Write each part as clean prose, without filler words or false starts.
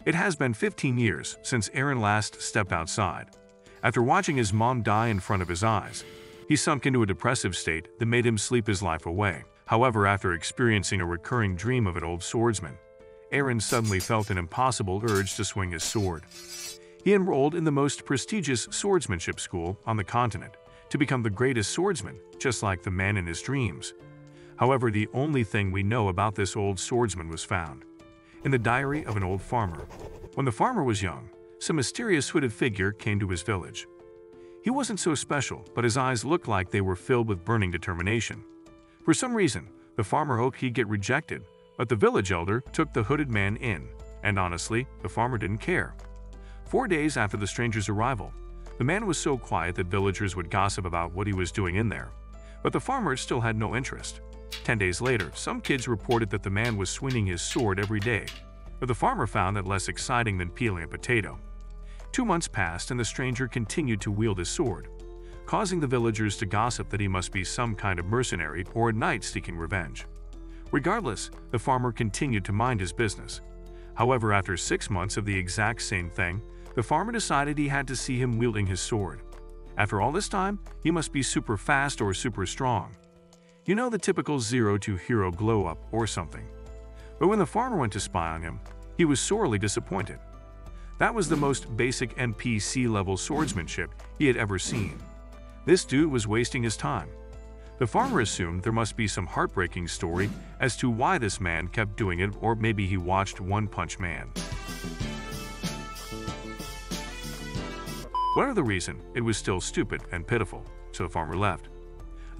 It has been 15 years since Aaron last stepped outside. After watching his mom die in front of his eyes, he sunk into a depressive state that made him sleep his life away. However, after experiencing a recurring dream of an old swordsman, Aaron suddenly felt an impossible urge to swing his sword. He enrolled in the most prestigious swordsmanship school on the continent to become the greatest swordsman, just like the man in his dreams. However, the only thing we know about this old swordsman was found in the diary of an old farmer. When the farmer was young, some mysterious hooded figure came to his village. He wasn't so special, but his eyes looked like they were filled with burning determination. For some reason, the farmer hoped he'd get rejected, but the village elder took the hooded man in, and honestly, the farmer didn't care. 4 days after the stranger's arrival, the man was so quiet that villagers would gossip about what he was doing in there, but the farmer still had no interest. 10 days later, some kids reported that the man was swinging his sword every day, but the farmer found that less exciting than peeling a potato. 2 months passed and the stranger continued to wield his sword, causing the villagers to gossip that he must be some kind of mercenary or a knight seeking revenge. Regardless, the farmer continued to mind his business. However, after 6 months of the exact same thing, the farmer decided he had to see him wielding his sword. After all this time, he must be super fast or super strong. You know, the typical zero to hero glow up or something. But when the farmer went to spy on him, he was sorely disappointed. That was the most basic NPC-level swordsmanship he had ever seen. This dude was wasting his time. The farmer assumed there must be some heartbreaking story as to why this man kept doing it, or maybe he watched One Punch Man. Whatever the reason, it was still stupid and pitiful, so the farmer left.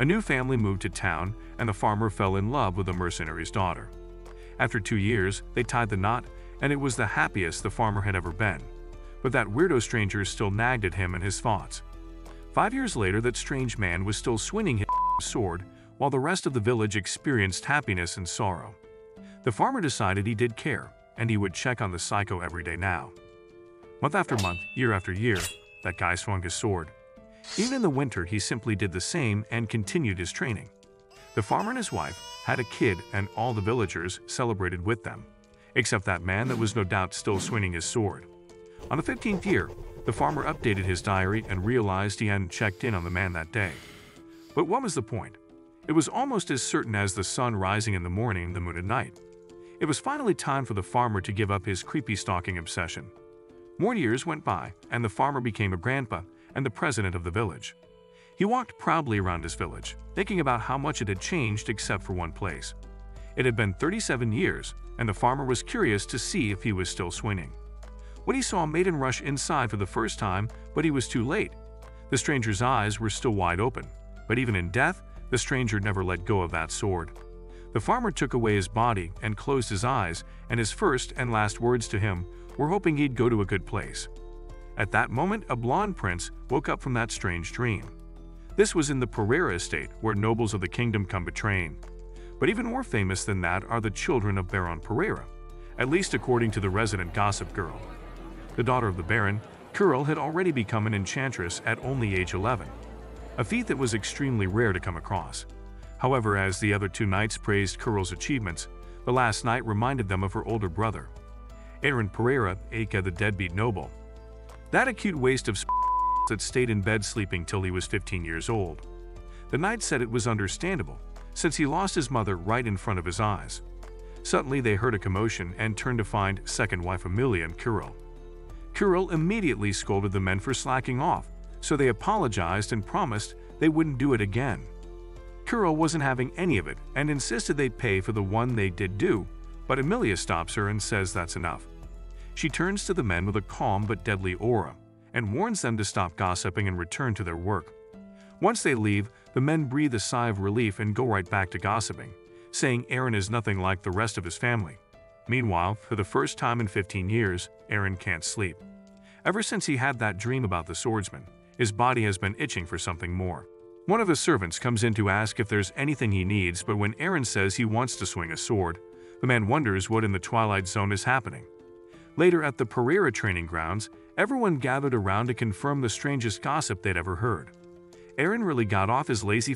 A new family moved to town, and the farmer fell in love with a mercenary's daughter. After 2 years, they tied the knot, and it was the happiest the farmer had ever been. But that weirdo stranger still nagged at him and his thoughts. 5 years later, that strange man was still swinging his sword, while the rest of the village experienced happiness and sorrow. The farmer decided he did care, and he would check on the psycho every day now. Month after month, year after year, that guy swung his sword. Even in the winter, he simply did the same and continued his training. The farmer and his wife had a kid, and all the villagers celebrated with them, except that man that was no doubt still swinging his sword. On the 15th year, the farmer updated his diary and realized he hadn't checked in on the man that day. But what was the point? It was almost as certain as the sun rising in the morning, the moon at night. It was finally time for the farmer to give up his creepy stalking obsession. More years went by, and the farmer became a grandpa and the president of the village. He walked proudly around his village, thinking about how much it had changed except for one place. It had been 37 years, and the farmer was curious to see if he was still swinging. What he saw made him rush inside for the first time, but he was too late. The stranger's eyes were still wide open, but even in death, the stranger never let go of that sword. The farmer took away his body and closed his eyes, and his first and last words to him were hoping he'd go to a good place. At that moment, a blonde prince woke up from that strange dream. This was in the Pereira estate, where nobles of the kingdom come betraying. But even more famous than that are the children of Baron Pereira, at least according to the resident gossip girl. The daughter of the Baron, Kurl, had already become an enchantress at only age 11, a feat that was extremely rare to come across. However, as the other two knights praised Kurl's achievements, the last knight reminded them of her older brother, Aaron Pereira, aka the deadbeat noble. That acute waste of that stayed in bed sleeping till he was 15 years old. The knight said it was understandable, since he lost his mother right in front of his eyes. Suddenly they heard a commotion and turned to find second wife Amelia and Kurl. Kurl immediately scolded the men for slacking off, so they apologized and promised they wouldn't do it again. Kurl wasn't having any of it and insisted they'd pay for the one they did do, but Amelia stops her and says that's enough. She turns to the men with a calm but deadly aura and warns them to stop gossiping and return to their work. Once they leave, the men breathe a sigh of relief and go right back to gossiping, saying Aaron is nothing like the rest of his family. Meanwhile, for the first time in 15 years, Aaron can't sleep. Ever since he had that dream about the swordsman, his body has been itching for something more. One of the servants comes in to ask if there's anything he needs, but when Aaron says he wants to swing a sword, the man wonders what in the Twilight Zone is happening. Later at the Pereira training grounds, everyone gathered around to confirm the strangest gossip they'd ever heard. Aaron really got off his lazy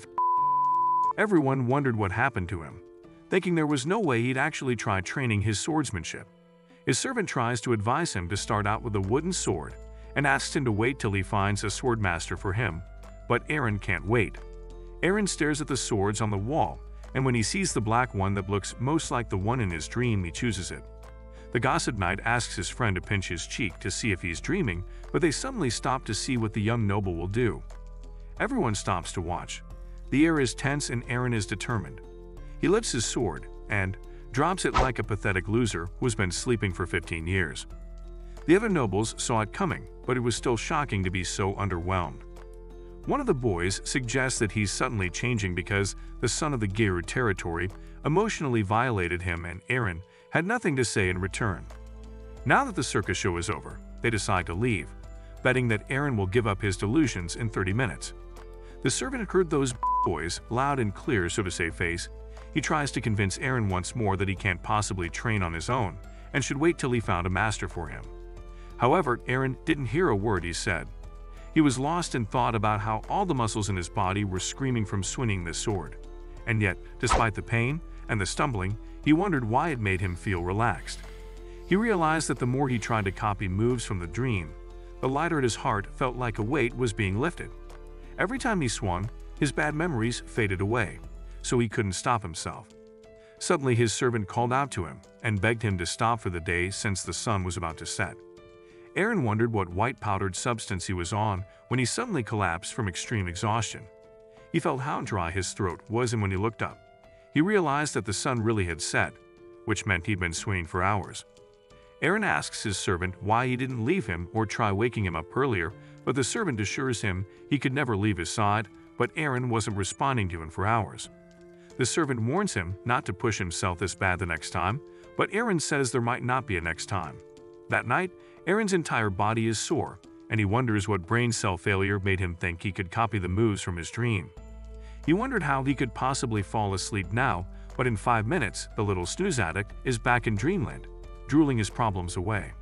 Everyone wondered what happened to him, thinking there was no way he'd actually try training his swordsmanship. His servant tries to advise him to start out with a wooden sword and asks him to wait till he finds a sword master for him, but Eren can't wait. Eren stares at the swords on the wall, and when he sees the black one that looks most like the one in his dream, he chooses it. The gossip knight asks his friend to pinch his cheek to see if he's dreaming, but they suddenly stop to see what the young noble will do. Everyone stops to watch. The air is tense and Eren is determined. He lifts his sword and drops it like a pathetic loser who has been sleeping for 15 years. The other nobles saw it coming, but it was still shocking to be so underwhelmed. One of the boys suggests that he's suddenly changing because the son of the Geru territory emotionally violated him, and Eren had nothing to say in return. Now that the circus show is over, they decide to leave, betting that Eren will give up his delusions in 30 minutes. The servant heard those boys loud and clear, so to save face, he tries to convince Eren once more that he can't possibly train on his own and should wait till he found a master for him. However, Eren didn't hear a word he said. He was lost in thought about how all the muscles in his body were screaming from swinging this sword. And yet, despite the pain and the stumbling, he wondered why it made him feel relaxed. He realized that the more he tried to copy moves from the dream, the lighter at his heart felt like a weight was being lifted. Every time he swung, his bad memories faded away, so he couldn't stop himself. Suddenly his servant called out to him and begged him to stop for the day since the sun was about to set. Eren wondered what white powdered substance he was on when he suddenly collapsed from extreme exhaustion. He felt how dry his throat was, and when he looked up, he realized that the sun really had set, which meant he'd been swinging for hours. Eren asks his servant why he didn't leave him or try waking him up earlier, but the servant assures him he could never leave his side, but Eren wasn't responding to him for hours. The servant warns him not to push himself this bad the next time, but Eren says there might not be a next time. That night, Eren's entire body is sore, and he wonders what brain cell failure made him think he could copy the moves from his dream. He wondered how he could possibly fall asleep now, but in 5 minutes, the little snooze addict is back in dreamland, drooling his problems away.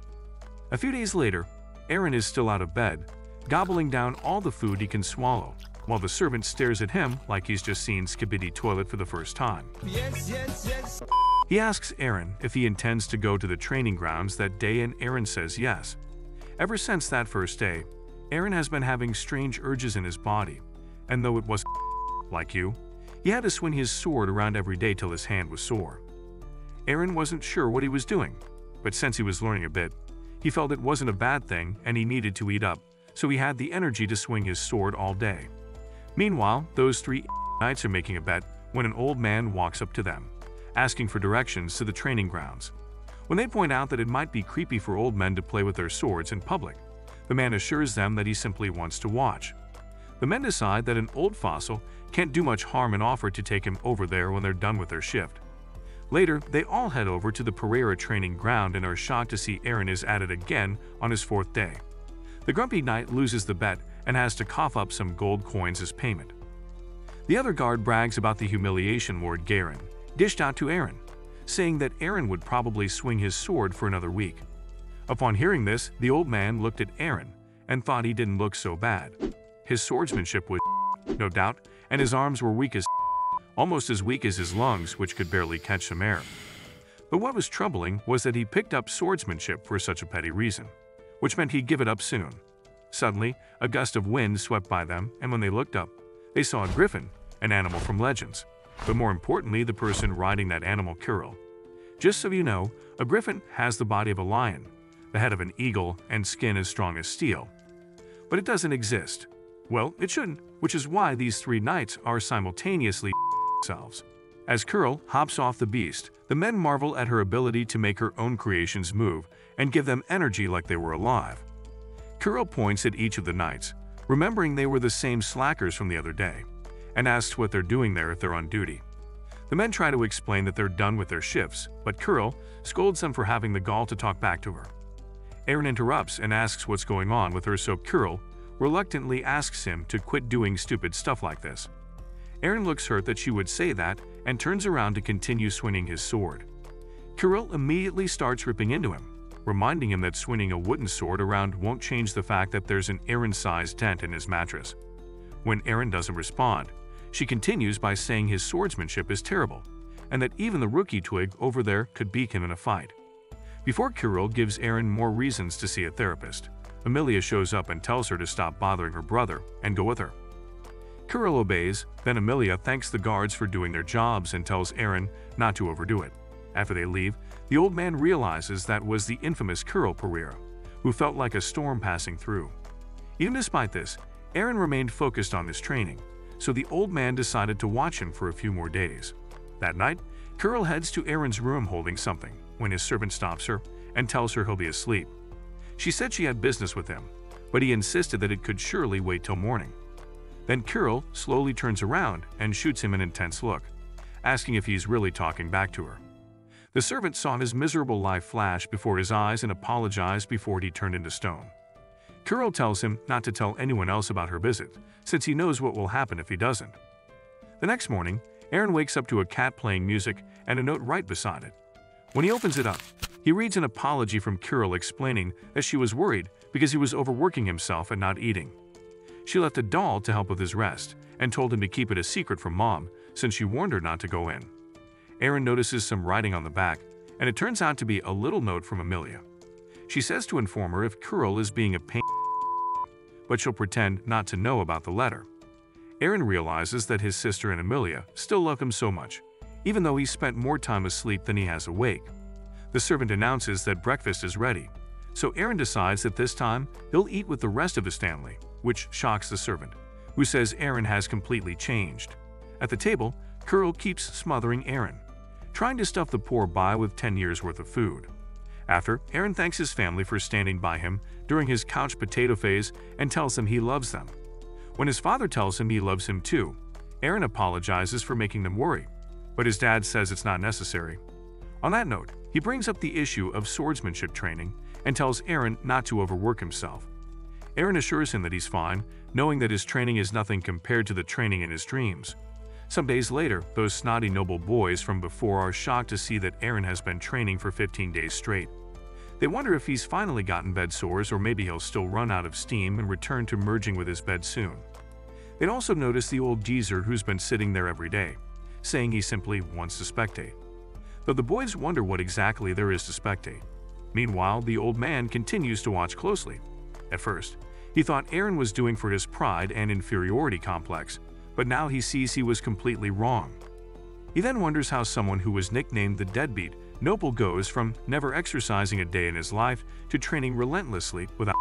A few days later, Eren is still out of bed, gobbling down all the food he can swallow, while the servant stares at him like he's just seen Skibidi Toilet for the first time. Yes. He asks Eren if he intends to go to the training grounds that day, and Eren says yes. Ever since that first day, Eren has been having strange urges in his body, and though it was like you, he had to swing his sword around every day till his hand was sore. Eren wasn't sure what he was doing, but since he was learning a bit, he felt it wasn't a bad thing and he needed to eat up, so he had the energy to swing his sword all day. Meanwhile, those three knights are making a bet when an old man walks up to them, asking for directions to the training grounds. When they point out that it might be creepy for old men to play with their swords in public, the man assures them that he simply wants to watch. The men decide that an old fossil can't do much harm and offer to take him over there when they're done with their shift. Later, they all head over to the Pereira training ground and are shocked to see Eren is at it again on his 4th day. The grumpy knight loses the bet and has to cough up some gold coins as payment. The other guard brags about the humiliation Lord Garen dished out to Eren, saying that Eren would probably swing his sword for another week. Upon hearing this, the old man looked at Eren and thought he didn't look so bad. His swordsmanship was no doubt, and his arms were weak as almost as weak as his lungs, which could barely catch some air. But what was troubling was that he picked up swordsmanship for such a petty reason, which meant he'd give it up soon. Suddenly, a gust of wind swept by them, and when they looked up, they saw a griffin, an animal from legends. But more importantly, the person riding that animal, Kuril. Just so you know, a griffin has the body of a lion, the head of an eagle, and skin as strong as steel. But it doesn't exist. Well, it shouldn't, which is why these three knights are simultaneously themselves. As Kuril hops off the beast, the men marvel at her ability to make her own creations move and give them energy like they were alive. Kuril points at each of the knights, remembering they were the same slackers from the other day, and asks what they're doing there if they're on duty. The men try to explain that they're done with their shifts, but Kuril scolds them for having the gall to talk back to her. Eren interrupts and asks what's going on with her, so Kuril reluctantly asks him to quit doing stupid stuff like this. Eren looks hurt that she would say that and turns around to continue swinging his sword. Kuril immediately starts ripping into him, reminding him that swinging a wooden sword around won't change the fact that there's an Eren-sized dent in his mattress. When Eren doesn't respond, she continues by saying his swordsmanship is terrible, and that even the rookie twig over there could beat him in a fight. Before Kirill gives Aaron more reasons to see a therapist, Amelia shows up and tells her to stop bothering her brother and go with her. Kirill obeys, then Amelia thanks the guards for doing their jobs and tells Aaron not to overdo it. After they leave, the old man realizes that was the infamous Kirill Pereira, who felt like a storm passing through. Even despite this, Aaron remained focused on his training, so the old man decided to watch him for a few more days. That night, Kirill heads to Aaron's room holding something, when his servant stops her and tells her he'll be asleep. She said she had business with him, but he insisted that it could surely wait till morning. Then Kirill slowly turns around and shoots him an intense look, asking if he's really talking back to her. The servant saw his miserable life flash before his eyes and apologized before he turned into stone. Kirill tells him not to tell anyone else about her visit, since he knows what will happen if he doesn't. The next morning, Aaron wakes up to a cat playing music and a note right beside it. When he opens it up, he reads an apology from Kirill explaining that she was worried because he was overworking himself and not eating. She left a doll to help with his rest and told him to keep it a secret from Mom since she warned her not to go in. Aaron notices some writing on the back, and it turns out to be a little note from Amelia. She says to inform her if Kirill is being a pain, but she'll pretend not to know about the letter. Aaron realizes that his sister and Amelia still love him so much, even though he spent more time asleep than he has awake. The servant announces that breakfast is ready, so Aaron decides that this time he'll eat with the rest of his family, which shocks the servant, who says Aaron has completely changed. At the table, Kirill keeps smothering Aaron, trying to stuff the poor boy with 10 years' worth of food. After, Aaron thanks his family for standing by him during his couch potato phase and tells them he loves them. When his father tells him he loves him too, Aaron apologizes for making them worry, but his dad says it's not necessary. On that note, he brings up the issue of swordsmanship training and tells Aaron not to overwork himself. Aaron assures him that he's fine, knowing that his training is nothing compared to the training in his dreams. Some days later, those snotty noble boys from before are shocked to see that Aaron has been training for 15 days straight. They wonder if he's finally gotten bed sores or maybe he'll still run out of steam and return to merging with his bed soon. They'd also notice the old geezer who's been sitting there every day, saying he simply wants to spectate. Though the boys wonder what exactly there is to spectate. Meanwhile, the old man continues to watch closely. At first, he thought Aaron was doing for his pride and inferiority complex, but now he sees he was completely wrong. He then wonders how someone who was nicknamed the deadbeat noble goes from never exercising a day in his life to training relentlessly without.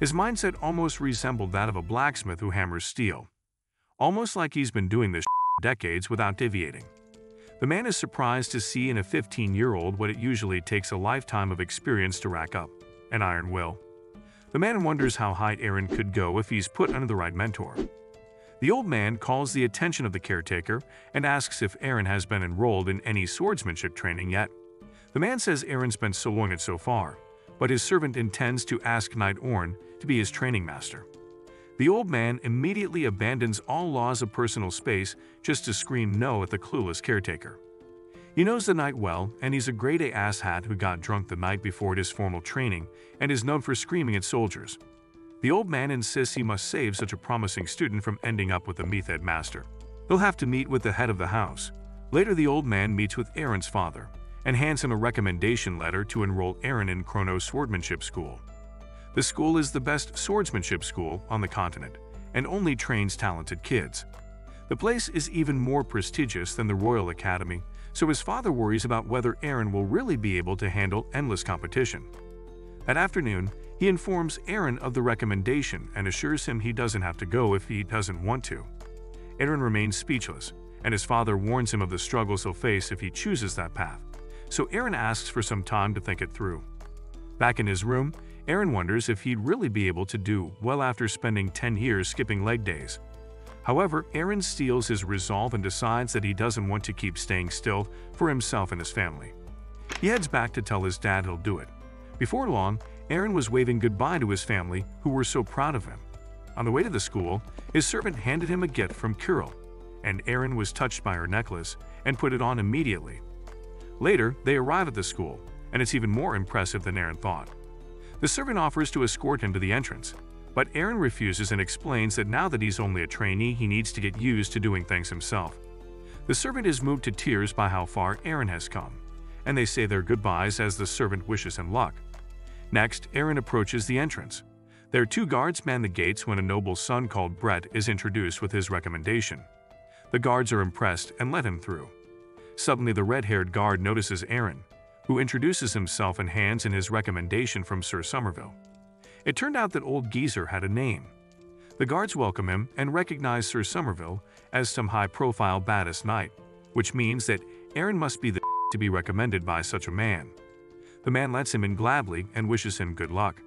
His mindset almost resembled that of a blacksmith who hammers steel, almost like he's been doing this decades without deviating. The man is surprised to see in a 15-year-old what it usually takes a lifetime of experience to rack up, an iron will. The man wonders how high Aaron could go if he's put under the right mentor. The old man calls the attention of the caretaker and asks if Aaron has been enrolled in any swordsmanship training yet. The man says Aaron's been saloned so far, but his servant intends to ask Knight Orn to be his training master. The old man immediately abandons all laws of personal space just to scream no at the clueless caretaker. He knows the knight well, and he's a grade-A asshat who got drunk the night before his formal training and is known for screaming at soldiers. The old man insists he must save such a promising student from ending up with the method master. He'll have to meet with the head of the house. Later, the old man meets with Aaron's father and hands him a recommendation letter to enroll Aaron in Chrono Swordsmanship School. The school is the best swordsmanship school on the continent and only trains talented kids. The place is even more prestigious than the Royal Academy, so his father worries about whether Aaron will really be able to handle endless competition. That afternoon, he informs Aaron of the recommendation and assures him he doesn't have to go if he doesn't want to. Aaron remains speechless, and his father warns him of the struggles he'll face if he chooses that path, so Aaron asks for some time to think it through. Back in his room, Aaron wonders if he'd really be able to do well after spending 10 years skipping leg days. However, Aaron steels his resolve and decides that he doesn't want to keep staying still for himself and his family. He heads back to tell his dad he'll do it. Before long, Aaron was waving goodbye to his family, who were so proud of him. On the way to the school, his servant handed him a gift from Kirill, and Aaron was touched by her necklace and put it on immediately. Later, they arrive at the school, and it's even more impressive than Aaron thought. The servant offers to escort him to the entrance, but Aaron refuses and explains that now that he's only a trainee, he needs to get used to doing things himself. The servant is moved to tears by how far Aaron has come, and they say their goodbyes as the servant wishes him luck. Next, Aaron approaches the entrance. Their two guards man the gates when a noble's son called Brett is introduced with his recommendation. The guards are impressed and let him through. Suddenly, the red-haired guard notices Aaron, who introduces himself and hands in his recommendation from Sir Somerville. It turned out that old Geezer had a name. The guards welcome him and recognize Sir Somerville as some high-profile baddest knight, which means that Aaron must be the to be recommended by such a man. The man lets him in gladly and wishes him good luck.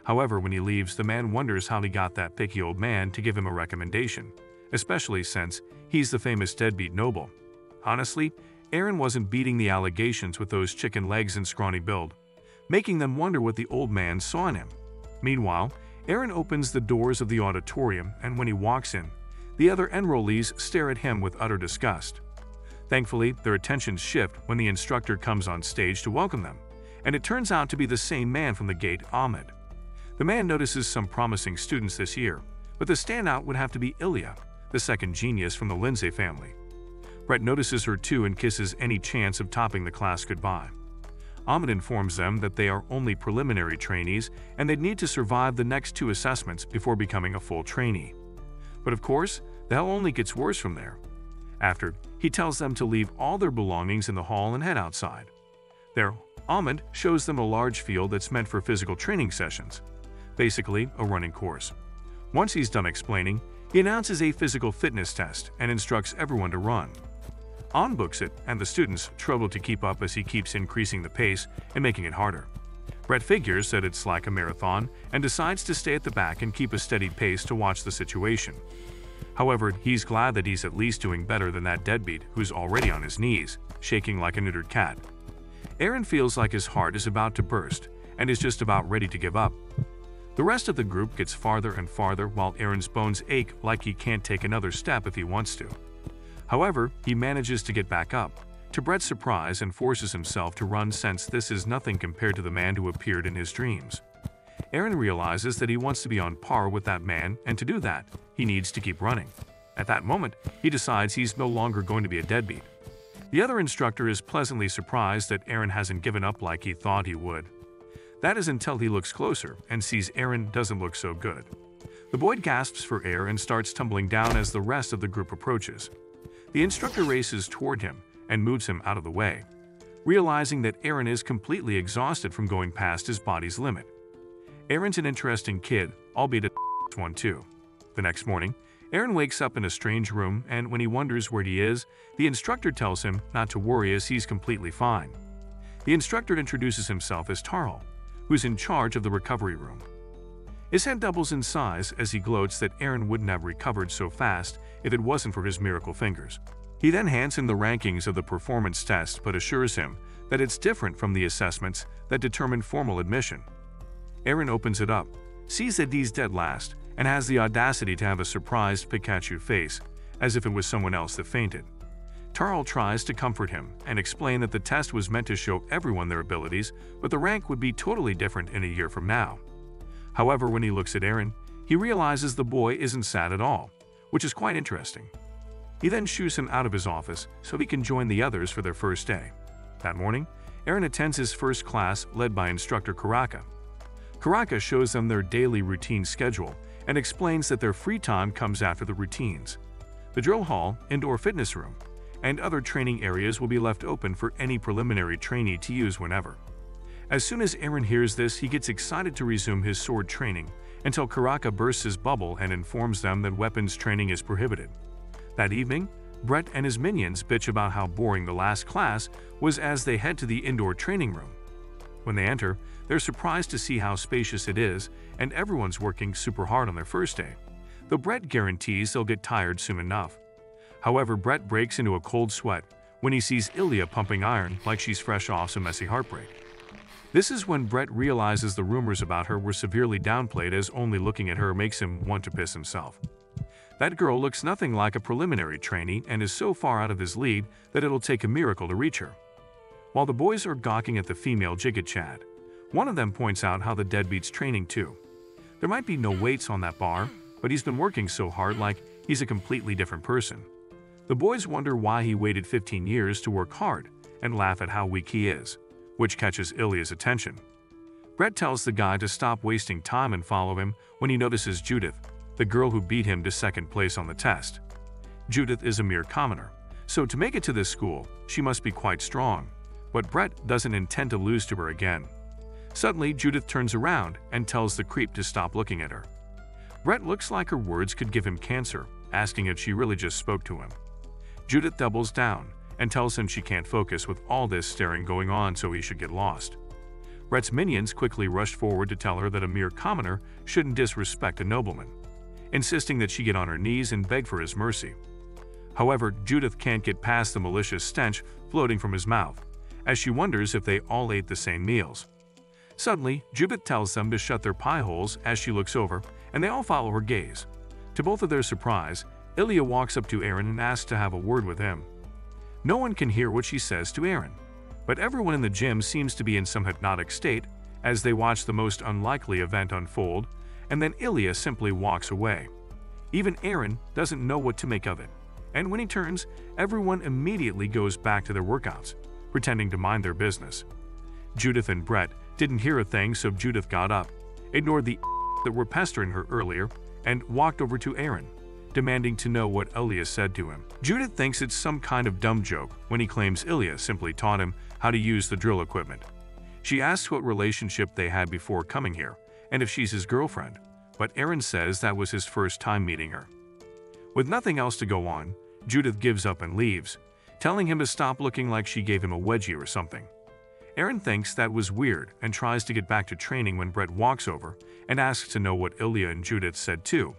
However, when he leaves, the man wonders how he got that picky old man to give him a recommendation, especially since he's the famous deadbeat noble. Honestly, Aaron wasn't beating the allegations with those chicken legs and scrawny build, making them wonder what the old man saw in him. Meanwhile, Aaron opens the doors of the auditorium, and when he walks in, the other enrollees stare at him with utter disgust. Thankfully, their attentions shift when the instructor comes on stage to welcome them, and it turns out to be the same man from the gate, Ahmed. The man notices some promising students this year, but the standout would have to be Ilya, the second genius from the Lindsay family. Brett notices her too and kisses any chance of topping the class goodbye. Ahmed informs them that they are only preliminary trainees and they'd need to survive the next 2 assessments before becoming a full trainee. But of course, the hell only gets worse from there. After, he tells them to leave all their belongings in the hall and head outside. There, Ahmed shows them a large field that's meant for physical training sessions, basically a running course. Once he's done explaining, he announces a physical fitness test and instructs everyone to run. On books it, and the students struggle to keep up as he keeps increasing the pace and making it harder. Brett figures that it's like a marathon and decides to stay at the back and keep a steady pace to watch the situation. However, he's glad that he's at least doing better than that deadbeat who's already on his knees, shaking like a neutered cat. Aaron feels like his heart is about to burst and is just about ready to give up. The rest of the group gets farther and farther while Aaron's bones ache like he can't take another step if he wants to. However, he manages to get back up, to Brett's surprise, and forces himself to run since this is nothing compared to the man who appeared in his dreams. Aaron realizes that he wants to be on par with that man, and to do that, he needs to keep running. At that moment, he decides he's no longer going to be a deadbeat. The other instructor is pleasantly surprised that Aaron hasn't given up like he thought he would. That is until he looks closer and sees Aaron doesn't look so good. The boy gasps for air and starts tumbling down as the rest of the group approaches. The instructor races toward him and moves him out of the way, realizing that Aaron is completely exhausted from going past his body's limit. Aaron's an interesting kid, albeit a one too. The next morning, Aaron wakes up in a strange room, and when he wonders where he is, the instructor tells him not to worry as he's completely fine. The instructor introduces himself as Tarl, who's in charge of the recovery room. His head doubles in size as he gloats that Aaron wouldn't have recovered so fast if it wasn't for his miracle fingers. He then hands him the rankings of the performance test but assures him that it's different from the assessments that determine formal admission. Aaron opens it up, sees that he's dead last, and has the audacity to have a surprised Pikachu face, as if it was someone else that fainted. Tarl tries to comfort him and explain that the test was meant to show everyone their abilities, but the rank would be totally different in a year from now. However, when he looks at Aaron, he realizes the boy isn't sad at all, which is quite interesting. He then shoos him out of his office so he can join the others for their first day. That morning, Aaron attends his first class led by instructor Karaka. Karaka shows them their daily routine schedule and explains that their free time comes after the routines. The drill hall, indoor fitness room, and other training areas will be left open for any preliminary trainee to use whenever. As soon as Aaron hears this, he gets excited to resume his sword training until Karaka bursts his bubble and informs them that weapons training is prohibited. That evening, Brett and his minions bitch about how boring the last class was as they head to the indoor training room. When they enter, they're surprised to see how spacious it is, and everyone's working super hard on their first day, though Brett guarantees they'll get tired soon enough. However, Brett breaks into a cold sweat when he sees Ilya pumping iron like she's fresh off some messy heartbreak. This is when Brett realizes the rumors about her were severely downplayed, as only looking at her makes him want to piss himself. That girl looks nothing like a preliminary trainee and is so far out of his league that it'll take a miracle to reach her. While the boys are gawking at the female Jigga Chad, one of them points out how the deadbeat's training too. There might be no weights on that bar, but he's been working so hard like he's a completely different person. The boys wonder why he waited 15 years to work hard, and laugh at how weak he is, which catches Ilya's attention. Brett tells the guy to stop wasting time and follow him when he notices Judith, the girl who beat him to second place on the test. Judith is a mere commoner, so to make it to this school, she must be quite strong, but Brett doesn't intend to lose to her again. Suddenly, Judith turns around and tells the creep to stop looking at her. Brett looks like her words could give him cancer, asking if she really just spoke to him. Judith doubles down and tells him she can't focus with all this staring going on, so he should get lost. Brett's minions quickly rush forward to tell her that a mere commoner shouldn't disrespect a nobleman, insisting that she get on her knees and beg for his mercy. However, Judith can't get past the malicious stench floating from his mouth, as she wonders if they all ate the same meals. Suddenly, Judith tells them to shut their pie holes as she looks over, and they all follow her gaze. To both of their surprise, Ilya walks up to Aaron and asks to have a word with him. No one can hear what she says to Aaron, but everyone in the gym seems to be in some hypnotic state as they watch the most unlikely event unfold, and then Ilya simply walks away. Even Aaron doesn't know what to make of it, and when he turns, everyone immediately goes back to their workouts, pretending to mind their business. Judith and Brett didn't hear a thing, so Judith got up, ignored the that were pestering her earlier, and walked over to Aaron, demanding to know what Ilya said to him. Judith thinks it's some kind of dumb joke when he claims Ilya simply taught him how to use the drill equipment. She asks what relationship they had before coming here, and if she's his girlfriend, but Aaron says that was his first time meeting her. With nothing else to go on, Judith gives up and leaves, telling him to stop looking like she gave him a wedgie or something. Aaron thinks that was weird and tries to get back to training when Brett walks over and asks to know what Ilya and Judith said too.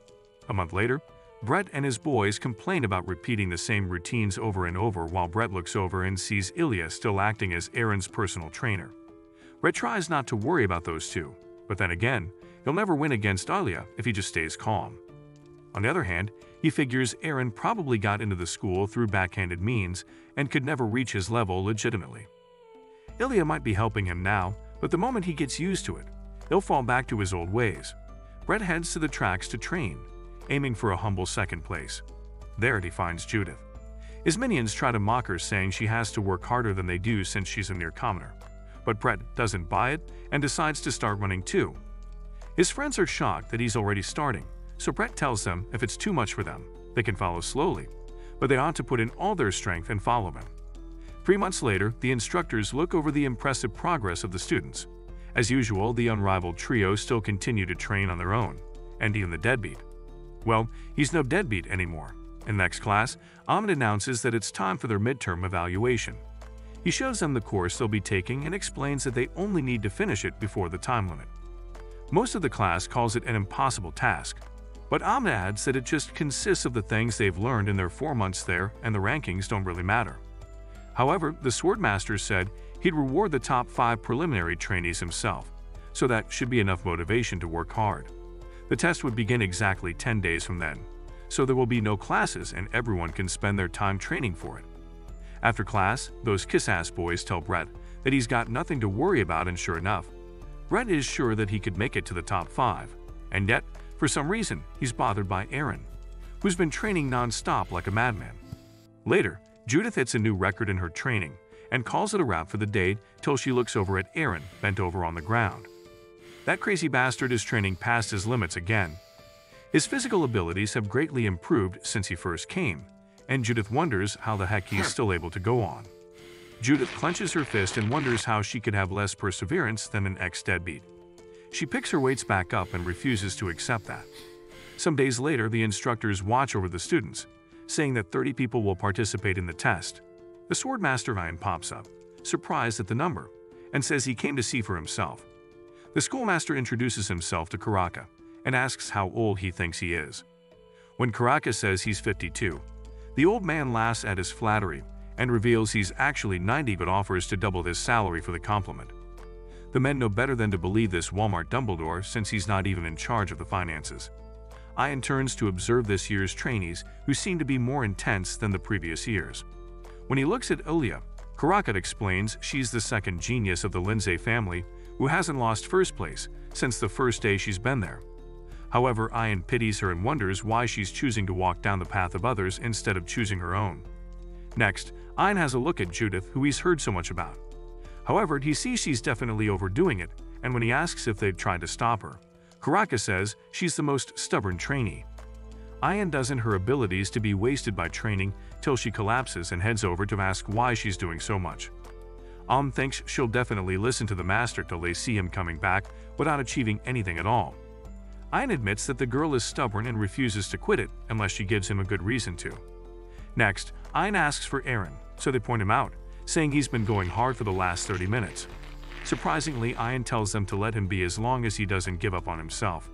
A month later, Brett and his boys complain about repeating the same routines over and over while Brett looks over and sees Ilya still acting as Aaron's personal trainer. Brett tries not to worry about those two, but then again, he'll never win against Ilya if he just stays calm. On the other hand, he figures Aaron probably got into the school through backhanded means and could never reach his level legitimately. Ilya might be helping him now, but the moment he gets used to it, he'll fall back to his old ways. Brett heads to the tracks to train, aiming for a humble second place. There he finds Judith. His minions try to mock her, saying she has to work harder than they do since she's a mere commoner. But Brett doesn't buy it and decides to start running too. His friends are shocked that he's already starting, so Brett tells them if it's too much for them, they can follow slowly, but they ought to put in all their strength and follow him. 3 months later, the instructors look over the impressive progress of the students. As usual, the unrivaled trio still continue to train on their own, and even the deadbeat. Well, he's no deadbeat anymore. In next class, Ahmed announces that it's time for their midterm evaluation. He shows them the course they'll be taking and explains that they only need to finish it before the time limit. Most of the class calls it an impossible task, but Ahmed adds that it just consists of the things they've learned in their 4 months there and the rankings don't really matter. However, the Swordmaster said he'd reward the top 5 preliminary trainees himself, so that should be enough motivation to work hard. The test would begin exactly 10 days from then, so there will be no classes and everyone can spend their time training for it. After class, those kiss-ass boys tell Brett that he's got nothing to worry about, and sure enough, Brett is sure that he could make it to the top 5, and yet, for some reason, he's bothered by Aaron, who's been training non-stop like a madman. Later, Judith hits a new record in her training and calls it a wrap for the day till she looks over at Aaron bent over on the ground. That crazy bastard is training past his limits again. His physical abilities have greatly improved since he first came, and Judith wonders how the heck he's still able to go on. Judith clenches her fist and wonders how she could have less perseverance than an ex-deadbeat. She picks her weights back up and refuses to accept that. Some days later, the instructors watch over the students, saying that 30 people will participate in the test. The Swordmaster Ryan pops up, surprised at the number, and says he came to see for himself. The schoolmaster introduces himself to Karaka and asks how old he thinks he is. When Karaka says he's 52, the old man laughs at his flattery and reveals he's actually 90 but offers to double his salary for the compliment. The men know better than to believe this Walmart Dumbledore, since he's not even in charge of the finances. Ian turns to observe this year's trainees, who seem to be more intense than the previous years. When he looks at Ilya, Karaka explains she's the second genius of the Lindsay family who hasn't lost first place since the first day she's been there. However, Ian pities her and wonders why she's choosing to walk down the path of others instead of choosing her own. Next, Ein has a look at Judith, who he's heard so much about. However, he sees she's definitely overdoing it, and when he asks if they've tried to stop her, Karaka says she's the most stubborn trainee. Ein doesn't her abilities to be wasted by training till she collapses and heads over to ask why she's doing so much. Thinks she'll definitely listen to the master till they see him coming back without achieving anything at all. Ein admits that the girl is stubborn and refuses to quit it unless she gives him a good reason to. Next, Ein asks for Eren, so they point him out, saying he's been going hard for the last 30 minutes. Surprisingly, Ein tells them to let him be as long as he doesn't give up on himself.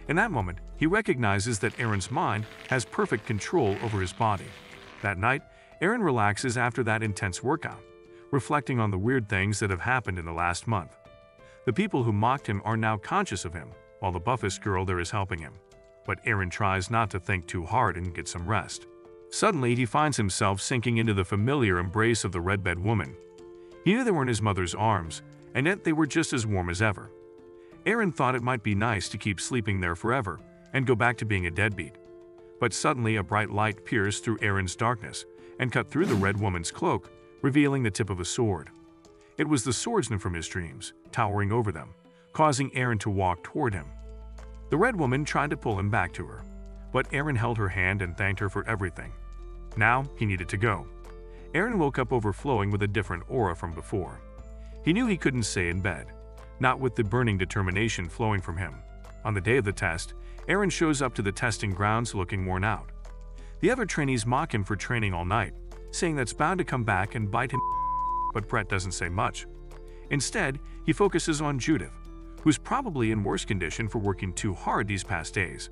In that moment, he recognizes that Eren's mind has perfect control over his body. That night, Eren relaxes after that intense workout, reflecting on the weird things that have happened in the last month. The people who mocked him are now conscious of him, while the buffest girl there is helping him. But Eren tries not to think too hard and get some rest. Suddenly, he finds himself sinking into the familiar embrace of the red-bed woman. He knew they were in his mother's arms, and yet they were just as warm as ever. Eren thought it might be nice to keep sleeping there forever and go back to being a deadbeat. But suddenly a bright light pierced through Eren's darkness and cut through the red woman's cloak, revealing the tip of a sword. It was the swordsman from his dreams, towering over them, causing Eren to walk toward him. The red woman tried to pull him back to her, but Eren held her hand and thanked her for everything. Now he needed to go. Eren woke up overflowing with a different aura from before. He knew he couldn't stay in bed, not with the burning determination flowing from him. On the day of the test, Eren shows up to the testing grounds looking worn out. The other trainees mock him for training all night, saying that's bound to come back and bite him, but Brett doesn't say much. Instead, he focuses on Judith, who's probably in worse condition for working too hard these past days.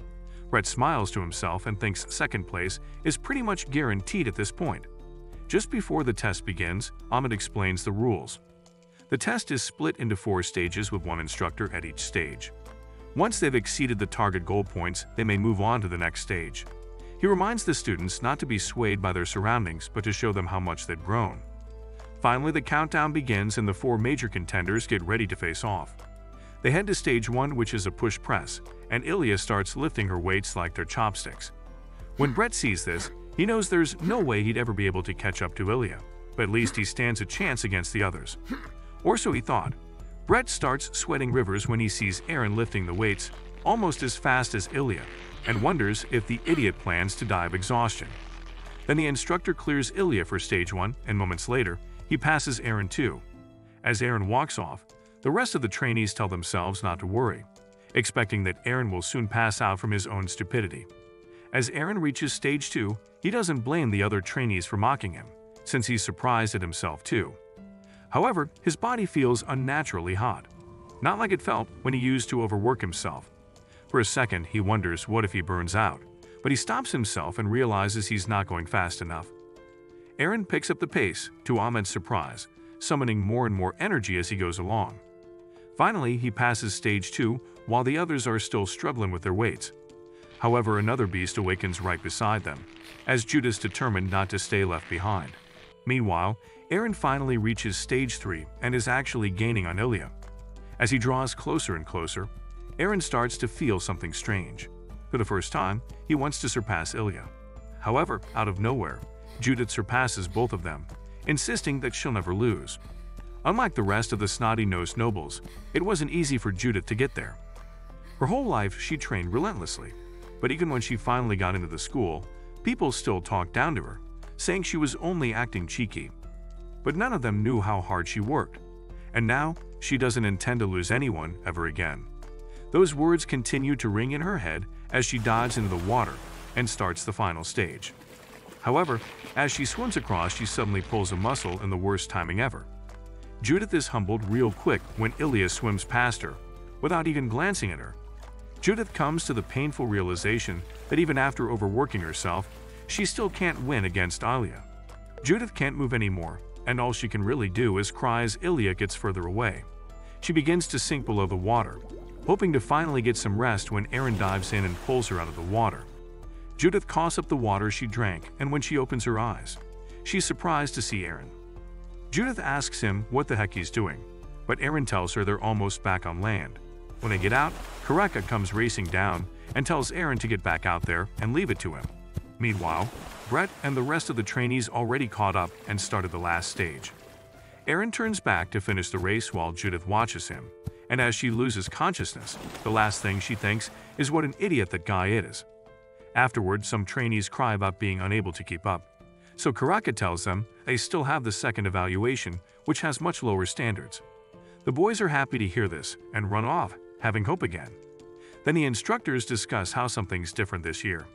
Brett smiles to himself and thinks second place is pretty much guaranteed at this point. Just before the test begins, Ahmed explains the rules. The test is split into 4 stages with one instructor at each stage. Once they've exceeded the target goal points, they may move on to the next stage. He reminds the students not to be swayed by their surroundings, but to show them how much they've grown. Finally, the countdown begins and the 4 major contenders get ready to face off. They head to stage 1, which is a push press, and Ilya starts lifting her weights like they're chopsticks. When Brett sees this, he knows there's no way he'd ever be able to catch up to Ilya, but at least he stands a chance against the others. Or so he thought. Brett starts sweating rivers when he sees Eren lifting the weights almost as fast as Ilya, and wonders if the idiot plans to die of exhaustion. Then the instructor clears Ilya for stage 1, and moments later, he passes Eren too. As Eren walks off, the rest of the trainees tell themselves not to worry, expecting that Eren will soon pass out from his own stupidity. As Eren reaches stage 2, he doesn't blame the other trainees for mocking him, since he's surprised at himself too. However, his body feels unnaturally hot, not like it felt when he used to overwork himself. For a second, he wonders what if he burns out, but he stops himself and realizes he's not going fast enough. Eren picks up the pace, to Ahmed's surprise, summoning more and more energy as he goes along. Finally, he passes stage 2 while the others are still struggling with their weights. However, another beast awakens right beside them, as Judith's determined not to stay left behind. Meanwhile, Eren finally reaches stage 3 and is actually gaining on Ilya. As he draws closer and closer, Eren starts to feel something strange. For the first time, he wants to surpass Ilya. However, out of nowhere, Judith surpasses both of them, insisting that she'll never lose. Unlike the rest of the snotty-nosed nobles, it wasn't easy for Judith to get there. Her whole life she trained relentlessly, but even when she finally got into the school, people still talked down to her, saying she was only acting cheeky. But none of them knew how hard she worked, and now she doesn't intend to lose anyone ever again. Those words continue to ring in her head as she dives into the water and starts the final stage. However, as she swims across, she suddenly pulls a muscle in the worst timing ever. Judith is humbled real quick when Ilya swims past her, without even glancing at her. Judith comes to the painful realization that even after overworking herself, she still can't win against Ilya. Judith can't move anymore, and all she can really do is cry as Ilya gets further away. She begins to sink below the water, hoping to finally get some rest when Eren dives in and pulls her out of the water. Judith coughs up the water she drank, and when she opens her eyes, she's surprised to see Eren. Judith asks him what the heck he's doing, but Eren tells her they're almost back on land. When they get out, Karaka comes racing down and tells Eren to get back out there and leave it to him. Meanwhile, Brett and the rest of the trainees already caught up and started the last stage. Aaron turns back to finish the race while Judith watches him, and as she loses consciousness, the last thing she thinks is what an idiot that guy is. Afterward, some trainees cry about being unable to keep up, so Karaka tells them they still have the second evaluation, which has much lower standards. The boys are happy to hear this and run off, having hope again. Then the instructors discuss how something's different this year.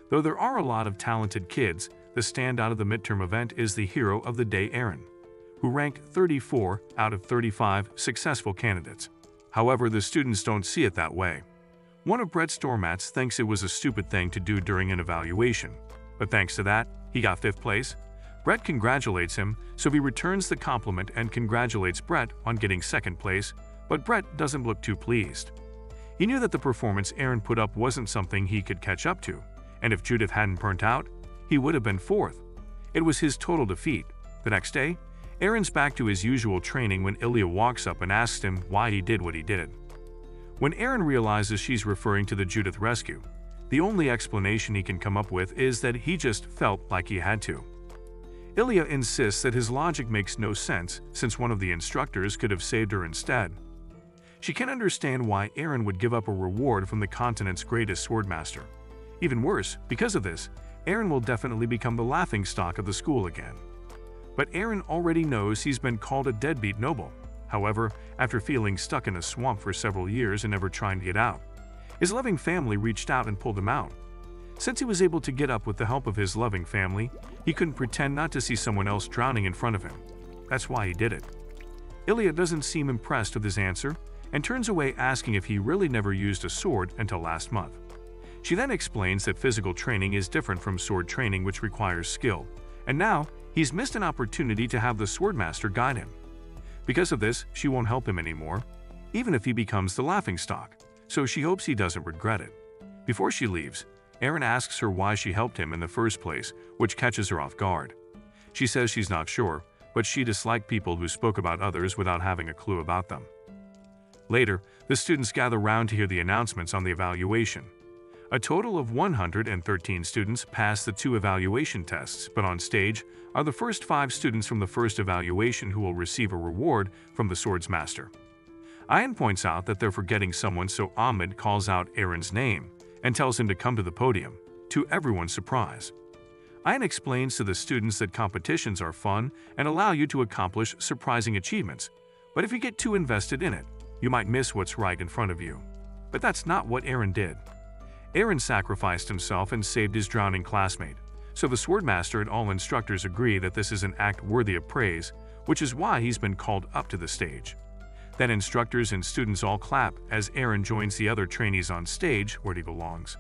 Though there are a lot of talented kids, the standout of the midterm event is the hero of the day, Aaron, who ranked 34 out of 35 successful candidates. However, the students don't see it that way. One of Brett's doormats thinks it was a stupid thing to do during an evaluation, but thanks to that, he got 5th place. Brett congratulates him, so he returns the compliment and congratulates Brett on getting 2nd place, but Brett doesn't look too pleased. He knew that the performance Aaron put up wasn't something he could catch up to, and if Judith hadn't burnt out, he would have been 4th. It was his total defeat. The next day, Aaron's back to his usual training when Ilya walks up and asks him why he did what he did. When Aaron realizes she's referring to the Judith rescue, the only explanation he can come up with is that he just felt like he had to. Ilya insists that his logic makes no sense since one of the instructors could have saved her instead. She can't understand why Aaron would give up a reward from the continent's greatest swordmaster. Even worse, because of this, Aaron will definitely become the laughingstock of the school again. But Aaron already knows he's been called a deadbeat noble. However, after feeling stuck in a swamp for several years and never trying to get out, his loving family reached out and pulled him out. Since he was able to get up with the help of his loving family, he couldn't pretend not to see someone else drowning in front of him. That's why he did it. Ilya doesn't seem impressed with his answer and turns away, asking if he really never used a sword until last month. She then explains that physical training is different from sword training, which requires skill, and now he's missed an opportunity to have the swordmaster guide him. Because of this, she won't help him anymore, even if he becomes the laughingstock, so she hopes he doesn't regret it. Before she leaves, Aaron asks her why she helped him in the first place, which catches her off guard. She says she's not sure, but she disliked people who spoke about others without having a clue about them. Later, the students gather round to hear the announcements on the evaluation. A total of 113 students pass the 2 evaluation tests, but on stage are the first 5 students from the first evaluation who will receive a reward from the swords master. Ayan points out that they're forgetting someone, so Ahmed calls out Aaron's name and tells him to come to the podium, to everyone's surprise. Ayan explains to the students that competitions are fun and allow you to accomplish surprising achievements, but if you get too invested in it, you might miss what's right in front of you. But that's not what Aaron did. Aaron sacrificed himself and saved his drowning classmate, so the swordmaster and all instructors agree that this is an act worthy of praise, which is why he's been called up to the stage. Then instructors and students all clap as Aaron joins the other trainees on stage where he belongs.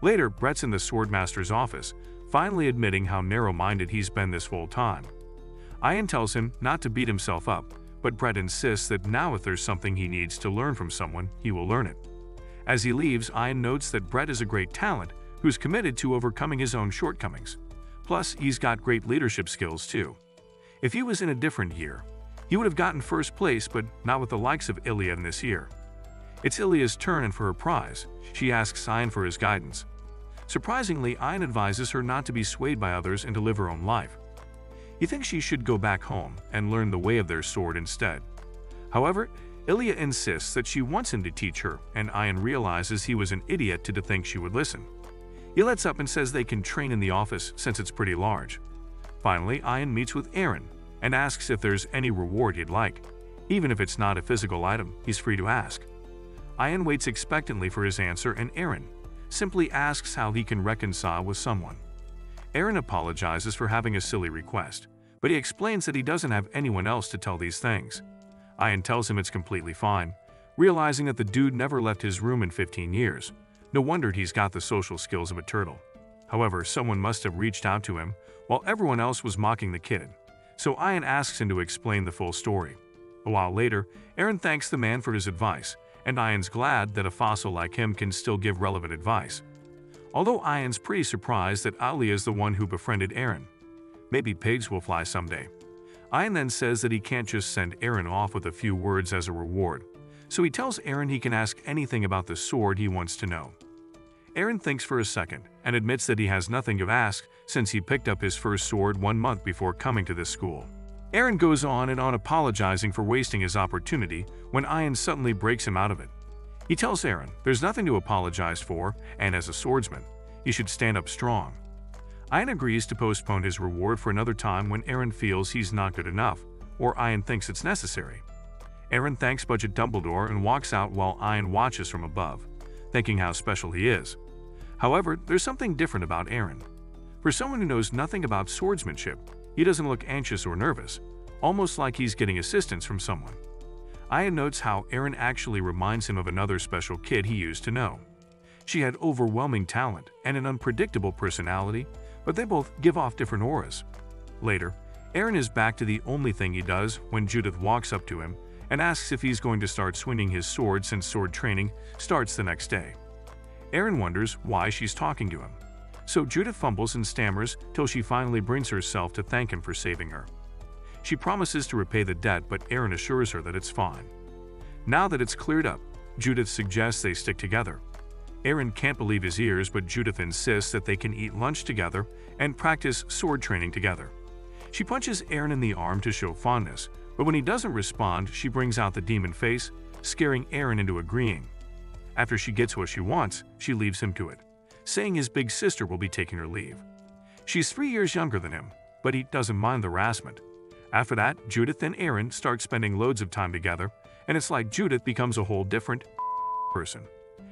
Later, Brett's in the swordmaster's office, finally admitting how narrow-minded he's been this whole time. Ayan tells him not to beat himself up, but Brett insists that now if there's something he needs to learn from someone, he will learn it. As he leaves, Ayan notes that Brett is a great talent who's committed to overcoming his own shortcomings. Plus, he's got great leadership skills too. If he was in a different year, he would have gotten first place, but not with the likes of Ilya in this year. It's Ilya's turn, and for her prize, she asks Ayan for his guidance. Surprisingly, Ayan advises her not to be swayed by others and to live her own life. He thinks she should go back home and learn the way of their sword instead. However, Ilya insists that she wants him to teach her, and Ayan realizes he was an idiot to think she would listen. He lets up and says they can train in the office since it's pretty large. Finally, Ayan meets with Aaron and asks if there's any reward he'd like. Even if it's not a physical item, he's free to ask. Ayan waits expectantly for his answer, and Aaron simply asks how he can reconcile with someone. Aaron apologizes for having a silly request, but he explains that he doesn't have anyone else to tell these things. Ayan tells him it's completely fine, realizing that the dude never left his room in 15 years. No wonder he's got the social skills of a turtle. However, someone must have reached out to him while everyone else was mocking the kid, so Ayan asks him to explain the full story. A while later, Aaron thanks the man for his advice, and Ayan's glad that a fossil like him can still give relevant advice. Although Ayan's pretty surprised that Ali is the one who befriended Aaron. Maybe pigs will fly someday. Ayan then says that he can't just send Aaron off with a few words as a reward, so he tells Aaron he can ask anything about the sword he wants to know. Aaron thinks for a second and admits that he has nothing to ask since he picked up his first sword 1 month before coming to this school. Aaron goes on and on apologizing for wasting his opportunity when Ian suddenly breaks him out of it. He tells Aaron there's nothing to apologize for, and as a swordsman, he should stand up strong. Ian agrees to postpone his reward for another time when Aaron feels he's not good enough, or Ian thinks it's necessary. Aaron thanks Budget Dumbledore and walks out while Ian watches from above, thinking how special he is. However, there's something different about Aaron. For someone who knows nothing about swordsmanship, he doesn't look anxious or nervous, almost like he's getting assistance from someone. Ian notes how Aaron actually reminds him of another special kid he used to know. She had overwhelming talent and an unpredictable personality, but they both give off different auras. Later, Aaron is back to the only thing he does when Judith walks up to him and asks if he's going to start swinging his sword since sword training starts the next day. Aaron wonders why she's talking to him, so Judith fumbles and stammers till she finally brings herself to thank him for saving her. She promises to repay the debt, but Aaron assures her that it's fine. Now that it's cleared up, Judith suggests they stick together. Aaron can't believe his ears, but Judith insists that they can eat lunch together and practice sword training together. She punches Aaron in the arm to show fondness, but when he doesn't respond, she brings out the demon face, scaring Aaron into agreeing. After she gets what she wants, she leaves him to it, saying his big sister will be taking her leave. She's 3 years younger than him, but he doesn't mind the harassment. After that, Judith and Aaron start spending loads of time together, and it's like Judith becomes a whole different person.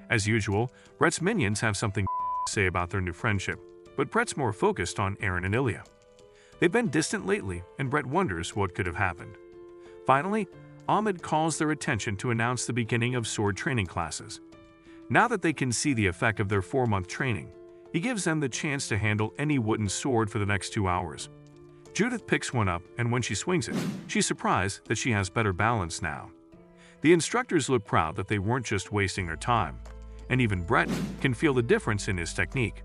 As usual, Brett's minions have something to say about their new friendship, but Brett's more focused on Aaron and Ilya. They've been distant lately, and Brett wonders what could have happened. Finally, Ahmed calls their attention to announce the beginning of sword training classes. Now that they can see the effect of their 4-month training, he gives them the chance to handle any wooden sword for the next 2 hours. Judith picks one up, and when she swings it, she's surprised that she has better balance now. The instructors look proud that they weren't just wasting their time, and even Brett can feel the difference in his technique.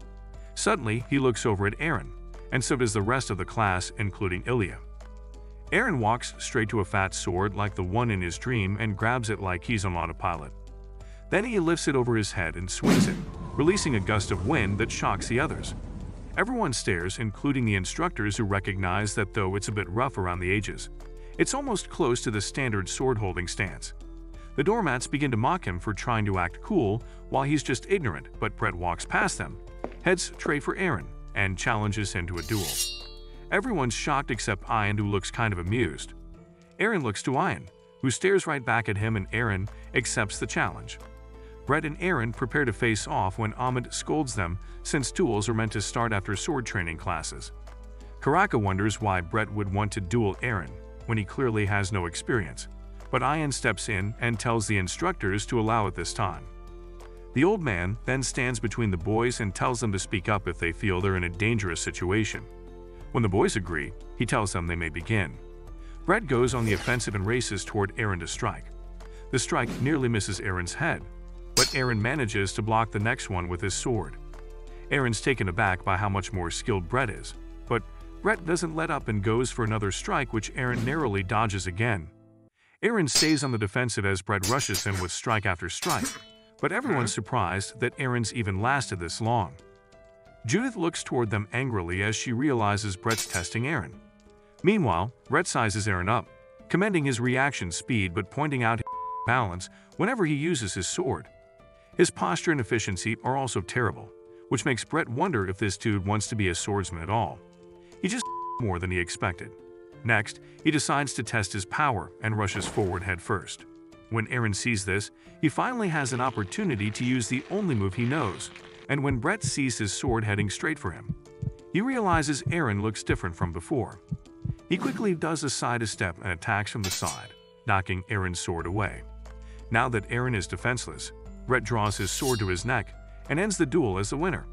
Suddenly, he looks over at Aaron, and so does the rest of the class, including Ilya. Aaron walks straight to a fat sword like the one in his dream and grabs it like he's on autopilot. Then he lifts it over his head and swings it, releasing a gust of wind that shocks the others. Everyone stares, including the instructors, who recognize that though it's a bit rough around the edges, it's almost close to the standard sword-holding stance. The doormats begin to mock him for trying to act cool while he's just ignorant, but Brett walks past them, heads straight for Aaron, and challenges him to a duel. Everyone's shocked except Ian, who looks kind of amused. Aaron looks to Ian, who stares right back at him, and Aaron accepts the challenge. Brett and Aaron prepare to face off when Ahmed scolds them since duels are meant to start after sword training classes. Karaka wonders why Brett would want to duel Aaron when he clearly has no experience, but Ian steps in and tells the instructors to allow it this time. The old man then stands between the boys and tells them to speak up if they feel they're in a dangerous situation. When the boys agree, he tells them they may begin. Brett goes on the offensive and races toward Aaron to strike. The strike nearly misses Aaron's head, but Aaron manages to block the next one with his sword. Aaron's taken aback by how much more skilled Brett is, but Brett doesn't let up and goes for another strike, which Aaron narrowly dodges again. Aaron stays on the defensive as Brett rushes him with strike after strike, but everyone's surprised that Aaron's even lasted this long. Judith looks toward them angrily as she realizes Brett's testing Aaron. Meanwhile, Brett sizes Aaron up, commending his reaction speed but pointing out his balance whenever he uses his sword. His posture and efficiency are also terrible, which makes Brett wonder if this dude wants to be a swordsman at all. He just more than he expected. Next, he decides to test his power and rushes forward head first. When Aaron sees this, he finally has an opportunity to use the only move he knows, and when Brett sees his sword heading straight for him, he realizes Aaron looks different from before. He quickly does a side step and attacks from the side, knocking Aaron's sword away. Now that Aaron is defenseless, Brett draws his sword to his neck and ends the duel as the winner.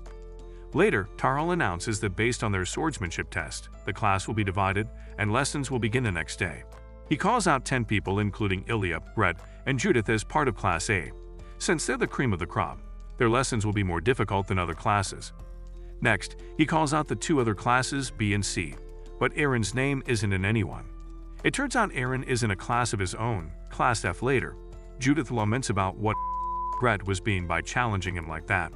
Later, Tarhal announces that based on their swordsmanship test, the class will be divided and lessons will begin the next day. He calls out 10 people, including Ilya, Brett, and Judith, as part of Class A. Since they're the cream of the crop, their lessons will be more difficult than other classes. Next, he calls out the 2 other classes, B and C, but Aaron's name isn't in anyone. It turns out Aaron is in a class of his own, Class F. Later, Judith laments about what Brett was being by challenging him like that.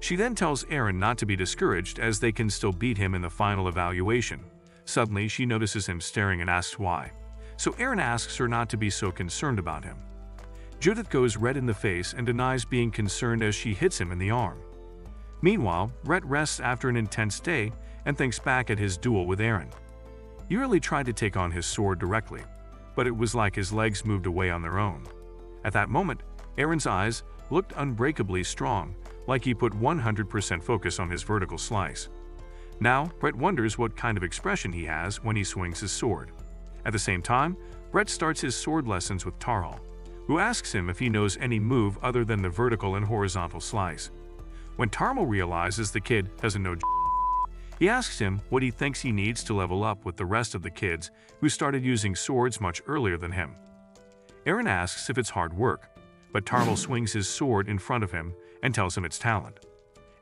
She then tells Eren not to be discouraged as they can still beat him in the final evaluation. Suddenly, she notices him staring and asks why. So Eren asks her not to be so concerned about him. Judith goes red in the face and denies being concerned as she hits him in the arm. Meanwhile, Brett rests after an intense day and thinks back at his duel with Eren. He really tried to take on his sword directly, but it was like his legs moved away on their own. At that moment, Eren's eyes looked unbreakably strong, like he put 100% focus on his vertical slice. Now, Brett wonders what kind of expression he has when he swings his sword. At the same time, Brett starts his sword lessons with Tarhal, who asks him if he knows any move other than the vertical and horizontal slice. When Tarhal realizes the kid doesn't know, he asks him what he thinks he needs to level up with the rest of the kids who started using swords much earlier than him. Eren asks if it's hard work, but Tarhal swings his sword in front of him and tells him it's talent.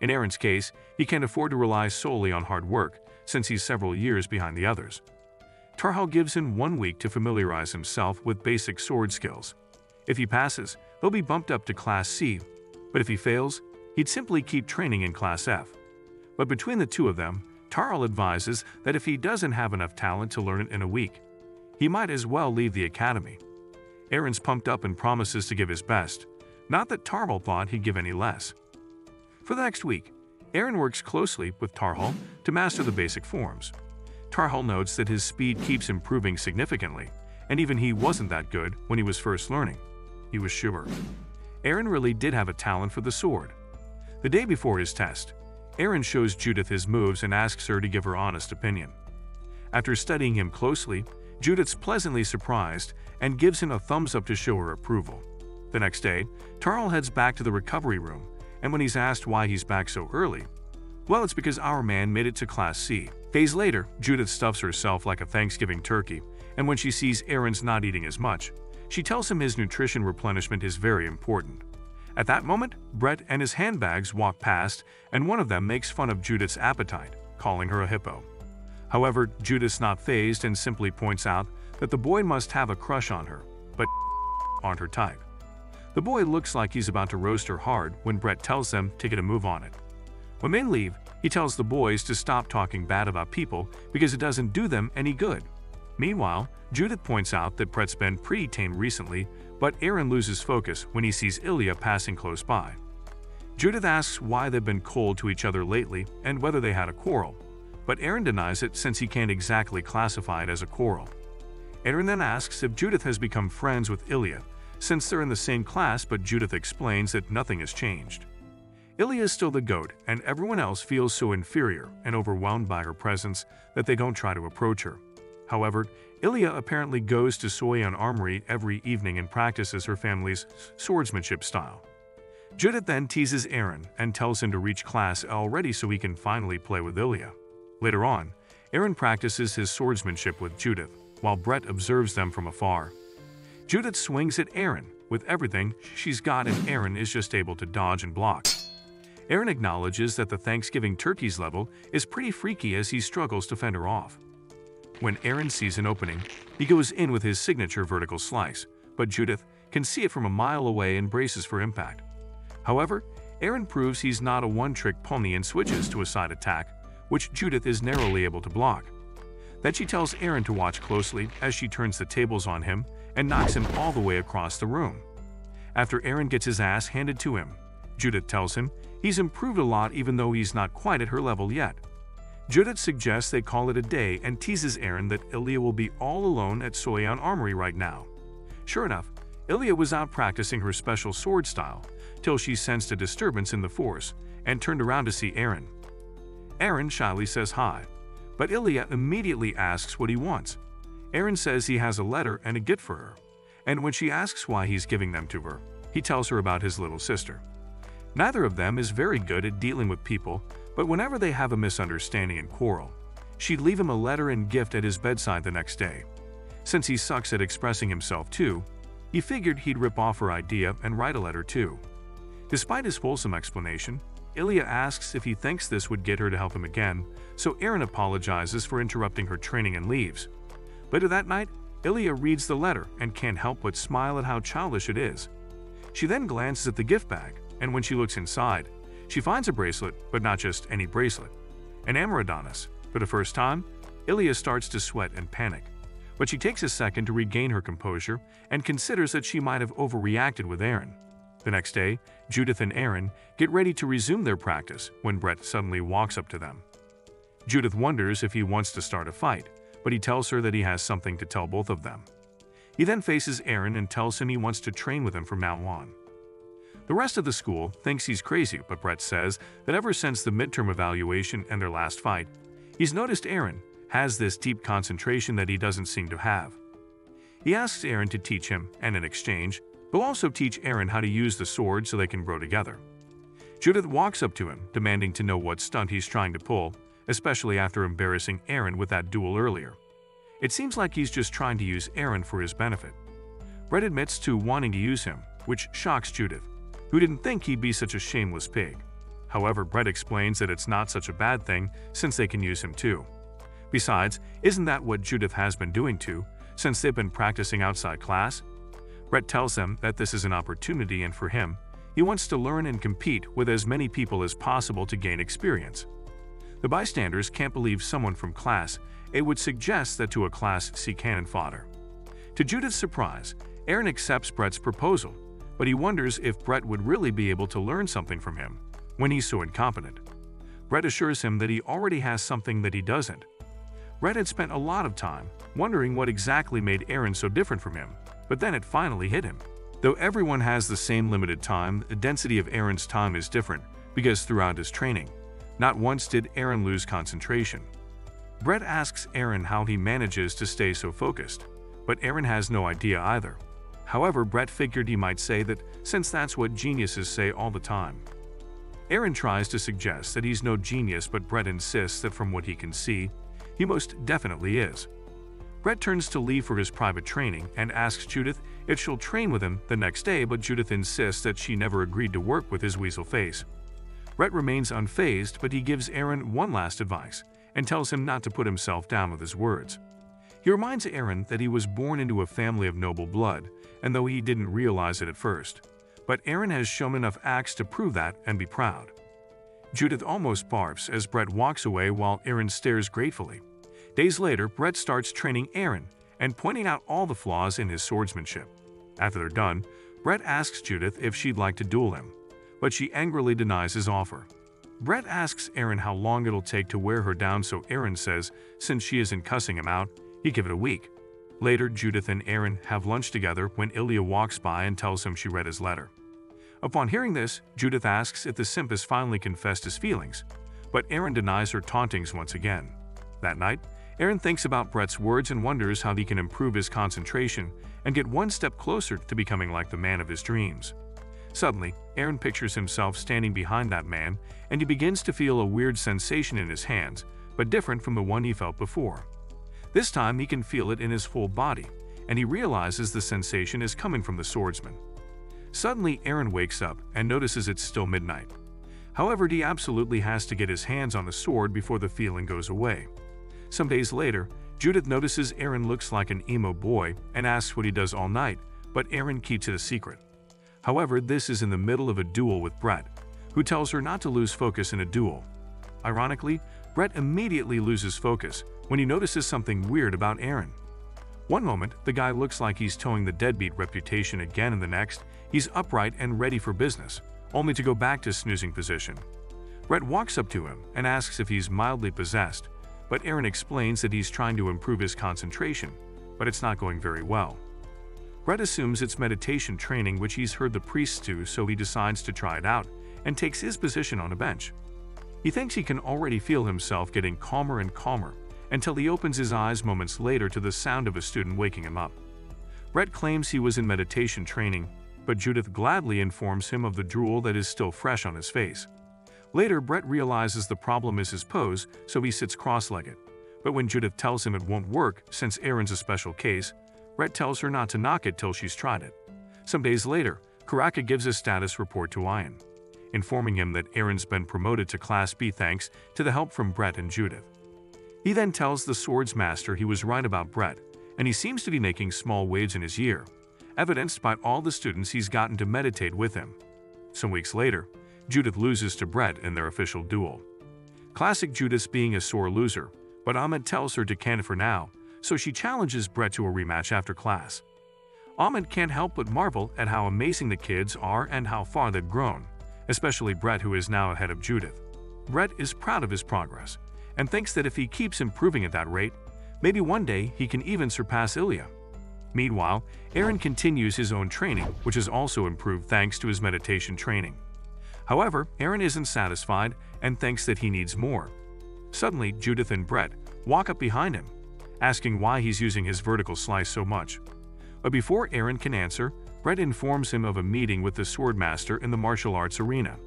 In Eren's case, he can't afford to rely solely on hard work since he's several years behind the others. Tarhal gives him 1 week to familiarize himself with basic sword skills. If he passes, he'll be bumped up to Class C, but if he fails, he'd simply keep training in Class F. But between the two of them, Tarhal advises that if he doesn't have enough talent to learn it in a week, he might as well leave the academy. Eren's pumped up and promises to give his best, not that Tarhal thought he'd give any less. For the next week, Eren works closely with Tarhal to master the basic forms. Tarhal notes that his speed keeps improving significantly, and even he wasn't that good when he was first learning. He was sure. Eren really did have a talent for the sword. The day before his test, Eren shows Judith his moves and asks her to give her honest opinion. After studying him closely, Judith's pleasantly surprised and gives him a thumbs up to show her approval. The next day, Tarhal heads back to the recovery room, and when he's asked why he's back so early, well, it's because our man made it to Class C. Days later, Judith stuffs herself like a Thanksgiving turkey, and when she sees Eren's not eating as much, she tells him his nutrition replenishment is very important. At that moment, Brett and his handbags walk past, and one of them makes fun of Judith's appetite, calling her a hippo. However, Judith's not fazed and simply points out that the boy must have a crush on her, but aren't her type. The boy looks like he's about to roast her hard when Brett tells them to get a move on it. When they leave, he tells the boys to stop talking bad about people because it doesn't do them any good. Meanwhile, Judith points out that Brett's been pretty tame recently, but Eren loses focus when he sees Ilya passing close by. Judith asks why they've been cold to each other lately and whether they had a quarrel, but Eren denies it since he can't exactly classify it as a quarrel. Eren then asks if Judith has become friends with Ilya, since they're in the same class, but Judith explains that nothing has changed. Ilya is still the GOAT, and everyone else feels so inferior and overwhelmed by her presence that they don't try to approach her. However, Ilya apparently goes to Soyan Armory every evening and practices her family's swordsmanship style. Judith then teases Eren and tells him to reach Class L ready so he can finally play with Ilya. Later on, Eren practices his swordsmanship with Judith, while Brett observes them from afar. Judith swings at Eren with everything she's got, and Eren is just able to dodge and block. Eren acknowledges that the Thanksgiving turkey's level is pretty freaky as he struggles to fend her off. When Eren sees an opening, he goes in with his signature vertical slice, but Judith can see it from a mile away and braces for impact. However, Eren proves he's not a one-trick pony and switches to a side attack, which Judith is narrowly able to block. Then she tells Eren to watch closely as she turns the tables on him and knocks him all the way across the room. After Eren gets his ass handed to him, Judith tells him he's improved a lot even though he's not quite at her level yet. Judith suggests they call it a day and teases Eren that Ilya will be all alone at Soyan Armory right now. Sure enough, Ilya was out practicing her special sword style till she sensed a disturbance in the force and turned around to see Eren. Eren shyly says hi, but Ilya immediately asks what he wants. Eren says he has a letter and a gift for her, and when she asks why he's giving them to her, he tells her about his little sister. Neither of them is very good at dealing with people, but whenever they have a misunderstanding and quarrel, she'd leave him a letter and gift at his bedside the next day. Since he sucks at expressing himself too, he figured he'd rip off her idea and write a letter too. Despite his wholesome explanation, Ilya asks if he thinks this would get her to help him again, so Eren apologizes for interrupting her training and leaves. Later that night, Ilya reads the letter and can't help but smile at how childish it is. She then glances at the gift bag, and when she looks inside, She finds a bracelet, but not just any bracelet. An Amaradanis. For the first time, Ilya starts to sweat and panic. But she takes a second to regain her composure and considers that she might have overreacted with Aaron. The next day, Judith and Aaron get ready to resume their practice when Brett suddenly walks up to them. Judith wonders if he wants to start a fight, but he tells her that he has something to tell both of them. He then faces Aaron and tells him he wants to train with him from now on. The rest of the school thinks he's crazy, but Brett says that ever since the midterm evaluation and their last fight, he's noticed Aaron has this deep concentration that he doesn't seem to have. He asks Aaron to teach him, and in exchange, he'll also teach Aaron how to use the sword so they can grow together. Judith walks up to him, demanding to know what stunt he's trying to pull, especially after embarrassing Aaron with that duel earlier. It seems like he's just trying to use Aaron for his benefit. Brett admits to wanting to use him, which shocks Judith, who didn't think he'd be such a shameless pig. However, Brett explains that it's not such a bad thing since they can use him too. Besides, isn't that what Judith has been doing too, since they've been practicing outside class? Brett tells them that this is an opportunity, and for him, he wants to learn and compete with as many people as possible to gain experience. The bystanders can't believe someone from class A would suggest that to a Class C cannon fodder. To Judith's surprise, Aaron accepts Brett's proposal, but he wonders if Brett would really be able to learn something from him when he's so incompetent. Brett assures him that he already has something that he doesn't. Brett had spent a lot of time wondering what exactly made Aaron so different from him, but then it finally hit him. Though everyone has the same limited time, the density of Aaron's time is different because throughout his training, not once did Aaron lose concentration. Brett asks Aaron how he manages to stay so focused, but Aaron has no idea either. However, Brett figured he might say that since that's what geniuses say all the time. Aaron tries to suggest that he's no genius, but Brett insists that from what he can see, he most definitely is. Brett turns to leave for his private training and asks Judith if she'll train with him the next day, but Judith insists that she never agreed to work with his weasel face. Brett remains unfazed, but he gives Aaron one last advice and tells him not to put himself down with his words. He reminds Aaron that he was born into a family of noble blood, and though he didn't realize it at first, but Aaron has shown enough acts to prove that and be proud. Judith almost barfs as Brett walks away while Aaron stares gratefully. Days later, Brett starts training Aaron and pointing out all the flaws in his swordsmanship. After they're done, Brett asks Judith if she'd like to duel him, but she angrily denies his offer. Brett asks Aaron how long it'll take to wear her down, so Aaron says since she isn't cussing him out, he'd give it a week. Later, Judith and Aaron have lunch together when Ilya walks by and tells him she read his letter. Upon hearing this, Judith asks if the simp has finally confessed his feelings, but Aaron denies her tauntings once again. That night, Aaron thinks about Brett's words and wonders how he can improve his concentration and get one step closer to becoming like the man of his dreams. Suddenly, Aaron pictures himself standing behind that man, and he begins to feel a weird sensation in his hands, but different from the one he felt before. This time, he can feel it in his full body, and he realizes the sensation is coming from the swordsman. Suddenly, Aaron wakes up and notices it's still midnight. However, he absolutely has to get his hands on the sword before the feeling goes away. Some days later, Judith notices Aaron looks like an emo boy and asks what he does all night, but Aaron keeps it a secret. However, this is in the middle of a duel with Brett, who tells her not to lose focus in a duel. Ironically, Brett immediately loses focus when he notices something weird about Aaron. One moment, the guy looks like he's towing the deadbeat reputation again, and the next, he's upright and ready for business, only to go back to snoozing position. Brett walks up to him and asks if he's mildly possessed, but Aaron explains that he's trying to improve his concentration, but it's not going very well. Brett assumes it's meditation training, which he's heard the priests do, so he decides to try it out and takes his position on a bench. He thinks he can already feel himself getting calmer and calmer until he opens his eyes moments later to the sound of a student waking him up. Brett claims he was in meditation training, but Judith gladly informs him of the drool that is still fresh on his face. Later, Brett realizes the problem is his pose, so he sits cross-legged. But when Judith tells him it won't work since Aaron's a special case, Brett tells her not to knock it till she's tried it. Some days later, Karaka gives a status report to Ian, informing him that Aaron's been promoted to Class B thanks to the help from Brett and Judith. He then tells the swords master he was right about Brett, and he seems to be making small waves in his year, evidenced by all the students he's gotten to meditate with him. Some weeks later, Judith loses to Brett in their official duel. Classic Judith being a sore loser, but Ahmed tells her to can it for now, so she challenges Brett to a rematch after class. Ahmed can't help but marvel at how amazing the kids are and how far they've grown, especially Brett, who is now ahead of Judith. Brett is proud of his progress and thinks that if he keeps improving at that rate, maybe one day he can even surpass Ilya. Meanwhile, Eren continues his own training, which has also improved thanks to his meditation training. However, Eren isn't satisfied and thinks that he needs more. Suddenly, Judith and Brett walk up behind him, asking why he's using his vertical slice so much. But before Eren can answer, Brett informs him of a meeting with the swordmaster in the martial arts arena.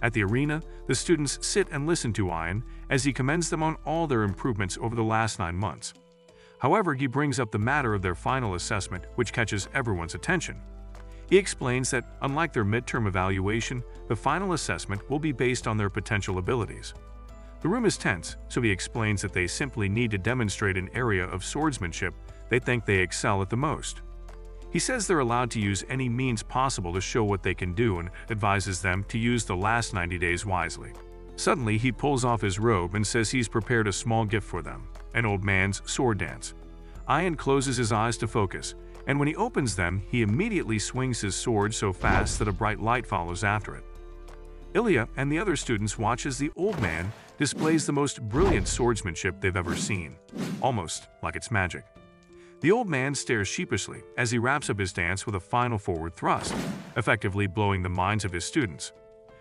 At the arena, the students sit and listen to Ian as he commends them on all their improvements over the last 9 months. However, he brings up the matter of their final assessment, which catches everyone's attention. He explains that, unlike their midterm evaluation, the final assessment will be based on their potential abilities. The room is tense, so he explains that they simply need to demonstrate an area of swordsmanship they think they excel at the most. He says they're allowed to use any means possible to show what they can do and advises them to use the last 90 days wisely. Suddenly, he pulls off his robe and says he's prepared a small gift for them, an old man's sword dance. Ian closes his eyes to focus, and when he opens them, he immediately swings his sword so fast that a bright light follows after it. Ilya and the other students watch as the old man displays the most brilliant swordsmanship they've ever seen, almost like it's magic. The old man stares sheepishly as he wraps up his dance with a final forward thrust, effectively blowing the minds of his students.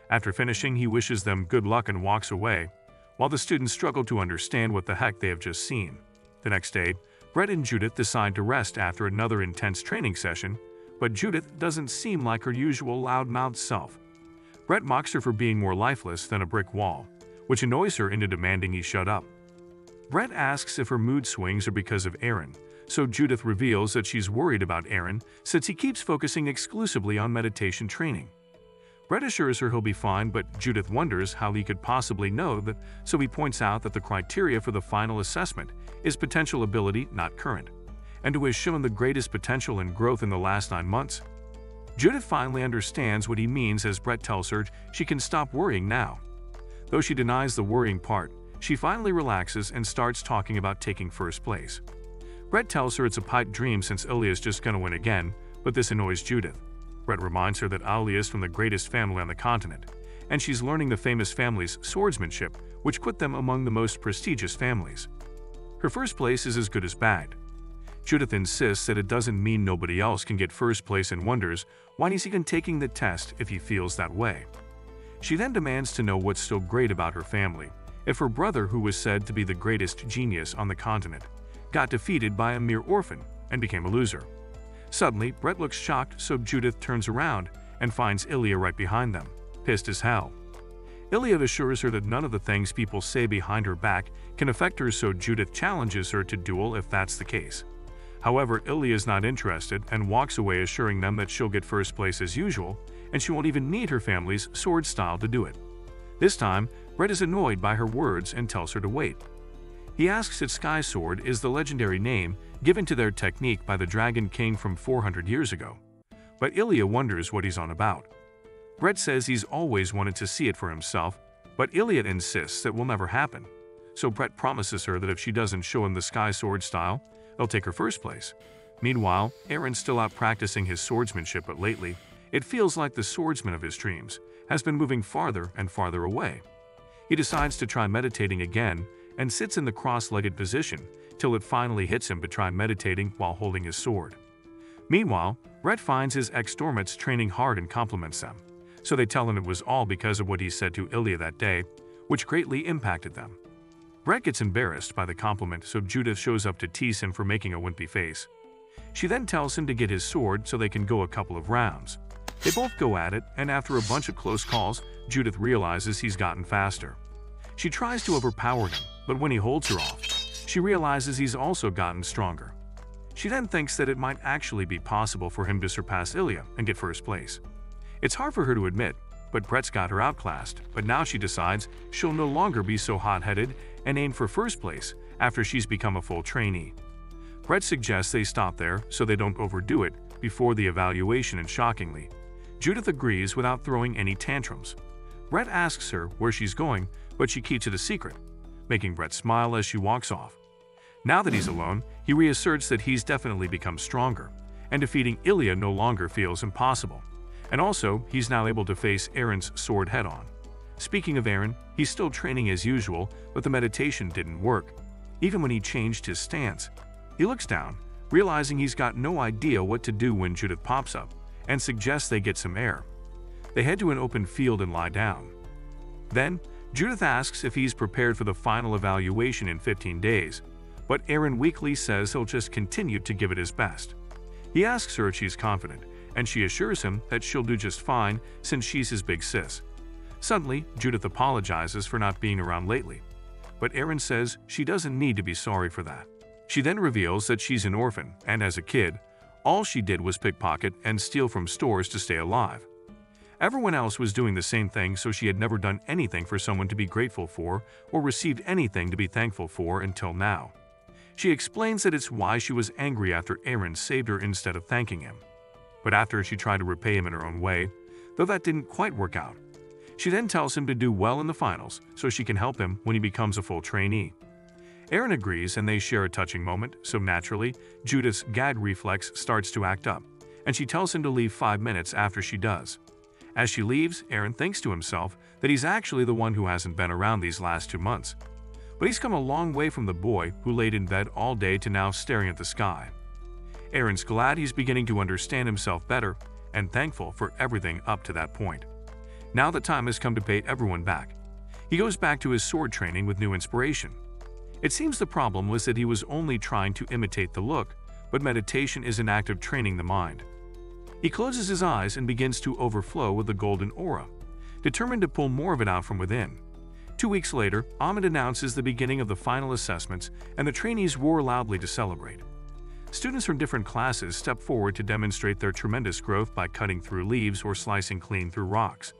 After finishing, he wishes them good luck and walks away, while the students struggle to understand what the heck they have just seen. The next day, Brett and Judith decide to rest after another intense training session, but Judith doesn't seem like her usual loud-mouthed self. Brett mocks her for being more lifeless than a brick wall, which annoys her into demanding he shut up. Brett asks if her mood swings are because of Eren, so Judith reveals that she's worried about Eren since he keeps focusing exclusively on meditation training. Brett assures her he'll be fine, but Judith wonders how he could possibly know that, so he points out that the criteria for the final assessment is potential ability, not current, and who has shown the greatest potential and growth in the last 9 months. Judith finally understands what he means as Brett tells her she can stop worrying now. Though she denies the worrying part, she finally relaxes and starts talking about taking first place. Brett tells her it's a pipe dream since Ilya's just gonna win again, but this annoys Judith. Brett reminds her that Ilya is from the greatest family on the continent, and she's learning the famous family's swordsmanship, which put them among the most prestigious families. Her first place is as good as bagged. Judith insists that it doesn't mean nobody else can get first place and wonders why he's even taking the test if he feels that way. She then demands to know what's so great about her family, if her brother, who was said to be the greatest genius on the continent, got defeated by a mere orphan and became a loser. Suddenly, Brett looks shocked, so Judith turns around and finds Ilya right behind them, pissed as hell. Ilya assures her that none of the things people say behind her back can affect her, so Judith challenges her to duel if that's the case. However, Ilya is not interested and walks away, assuring them that she'll get first place as usual, and she won't even need her family's sword style to do it. This time, Brett is annoyed by her words and tells her to wait. He asks if Sky Sword is the legendary name given to their technique by the Dragon King from 400 years ago. But Ilya wonders what he's on about. Brett says he's always wanted to see it for himself, but Ilya insists that will never happen. So Brett promises her that if she doesn't show him the Sky Sword style, he'll take her first place. Meanwhile, Eren's still out practicing his swordsmanship, but lately, it feels like the swordsman of his dreams has been moving farther and farther away. He decides to try meditating again and sits in the cross-legged position till it finally hits him to try meditating while holding his sword. Meanwhile, Brett finds his ex-dormants training hard and compliments them, so they tell him it was all because of what he said to Ilya that day, which greatly impacted them. Brett gets embarrassed by the compliment, so Judith shows up to tease him for making a wimpy face. She then tells him to get his sword so they can go a couple of rounds. They both go at it, and after a bunch of close calls, Judith realizes he's gotten faster. She tries to overpower him, but when he holds her off, she realizes he's also gotten stronger. She then thinks that it might actually be possible for him to surpass Ilya and get first place. It's hard for her to admit, but Brett's got her outclassed, but now she decides she'll no longer be so hot-headed and aim for first place after she's become a full trainee. Brett suggests they stop there so they don't overdo it before the evaluation, and shockingly, Judith agrees without throwing any tantrums. Brett asks her where she's going, but she keeps it a secret, making Brett smile as she walks off. Now that he's alone, he reasserts that he's definitely become stronger, and defeating Ilya no longer feels impossible. And also, he's now able to face Aaron's sword head-on. Speaking of Aaron, he's still training as usual, but the meditation didn't work, even when he changed his stance. He looks down, realizing he's got no idea what to do when Judith pops up and suggests they get some air. They head to an open field and lie down. Then, Judith asks if he's prepared for the final evaluation in 15 days, but Aaron weakly says he'll just continue to give it his best. He asks her if she's confident, and she assures him that she'll do just fine since she's his big sis. Suddenly, Judith apologizes for not being around lately, but Aaron says she doesn't need to be sorry for that. She then reveals that she's an orphan, and as a kid, all she did was pickpocket and steal from stores to stay alive. Everyone else was doing the same thing, so she had never done anything for someone to be grateful for or received anything to be thankful for until now. She explains that it's why she was angry after Aaron saved her instead of thanking him. But after she tried to repay him in her own way, though that didn't quite work out. She then tells him to do well in the finals so she can help him when he becomes a full trainee. Aaron agrees and they share a touching moment, so naturally, Judith's gag reflex starts to act up, and she tells him to leave 5 minutes after she does. As she leaves, Aaron thinks to himself that he's actually the one who hasn't been around these last 2 months. But he's come a long way from the boy who laid in bed all day to now staring at the sky. Aaron's glad he's beginning to understand himself better and thankful for everything up to that point. Now the time has come to pay everyone back. He goes back to his sword training with new inspiration. It seems the problem was that he was only trying to imitate the look, but meditation is an act of training the mind. He closes his eyes and begins to overflow with the golden aura, determined to pull more of it out from within. 2 weeks later, Ahmed announces the beginning of the final assessments, and the trainees roar loudly to celebrate. Students from different classes step forward to demonstrate their tremendous growth by cutting through leaves or slicing clean through rocks.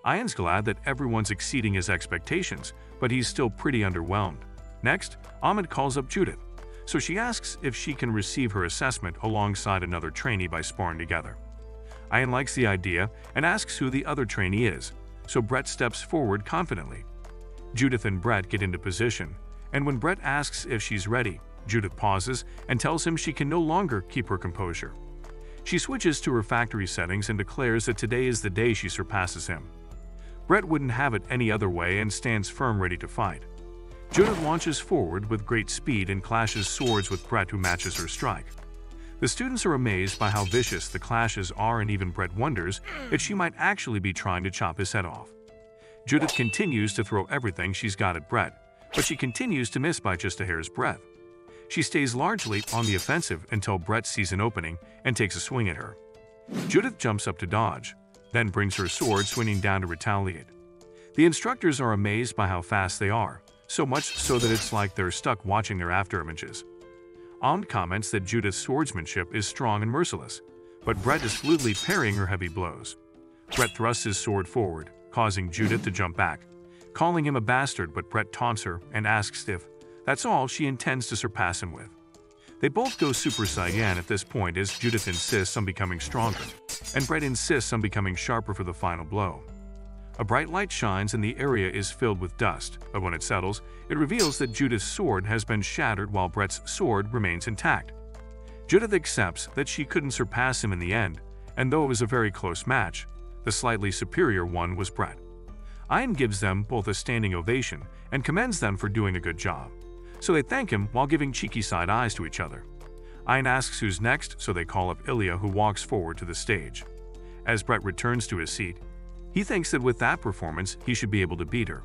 Ian's glad that everyone's exceeding his expectations, but he's still pretty underwhelmed. Next, Ahmed calls up Judith, so she asks if she can receive her assessment alongside another trainee by sparring together. Ian likes the idea and asks who the other trainee is, so Brett steps forward confidently. Judith and Brett get into position, and when Brett asks if she's ready, Judith pauses and tells him she can no longer keep her composure. She switches to her factory settings and declares that today is the day she surpasses him. Brett wouldn't have it any other way and stands firm ready to fight. Judith launches forward with great speed and clashes swords with Brett, who matches her strike. The students are amazed by how vicious the clashes are, and even Brett wonders if she might actually be trying to chop his head off. Judith continues to throw everything she's got at Brett, but she continues to miss by just a hair's breadth. She stays largely on the offensive until Brett sees an opening and takes a swing at her. Judith jumps up to dodge, then brings her sword swinging down to retaliate. The instructors are amazed by how fast they are, so much so that it's like they're stuck watching their afterimages. Ahmed comments that Judith's swordsmanship is strong and merciless, but Brett is fluidly parrying her heavy blows. Brett thrusts his sword forward, causing Judith to jump back, calling him a bastard, but Brett taunts her and asks if that's all she intends to surpass him with. They both go Super Saiyan at this point as Judith insists on becoming stronger, and Brett insists on becoming sharper for the final blow. A bright light shines and the area is filled with dust, but when it settles, it reveals that Judith's sword has been shattered while Brett's sword remains intact. Judith accepts that she couldn't surpass him in the end, and though it was a very close match, the slightly superior one was Brett. Ian gives them both a standing ovation and commends them for doing a good job, so they thank him while giving cheeky side eyes to each other. Ian asks who's next, so they call up Ilya, who walks forward to the stage. As Brett returns to his seat, he thinks that with that performance he should be able to beat her,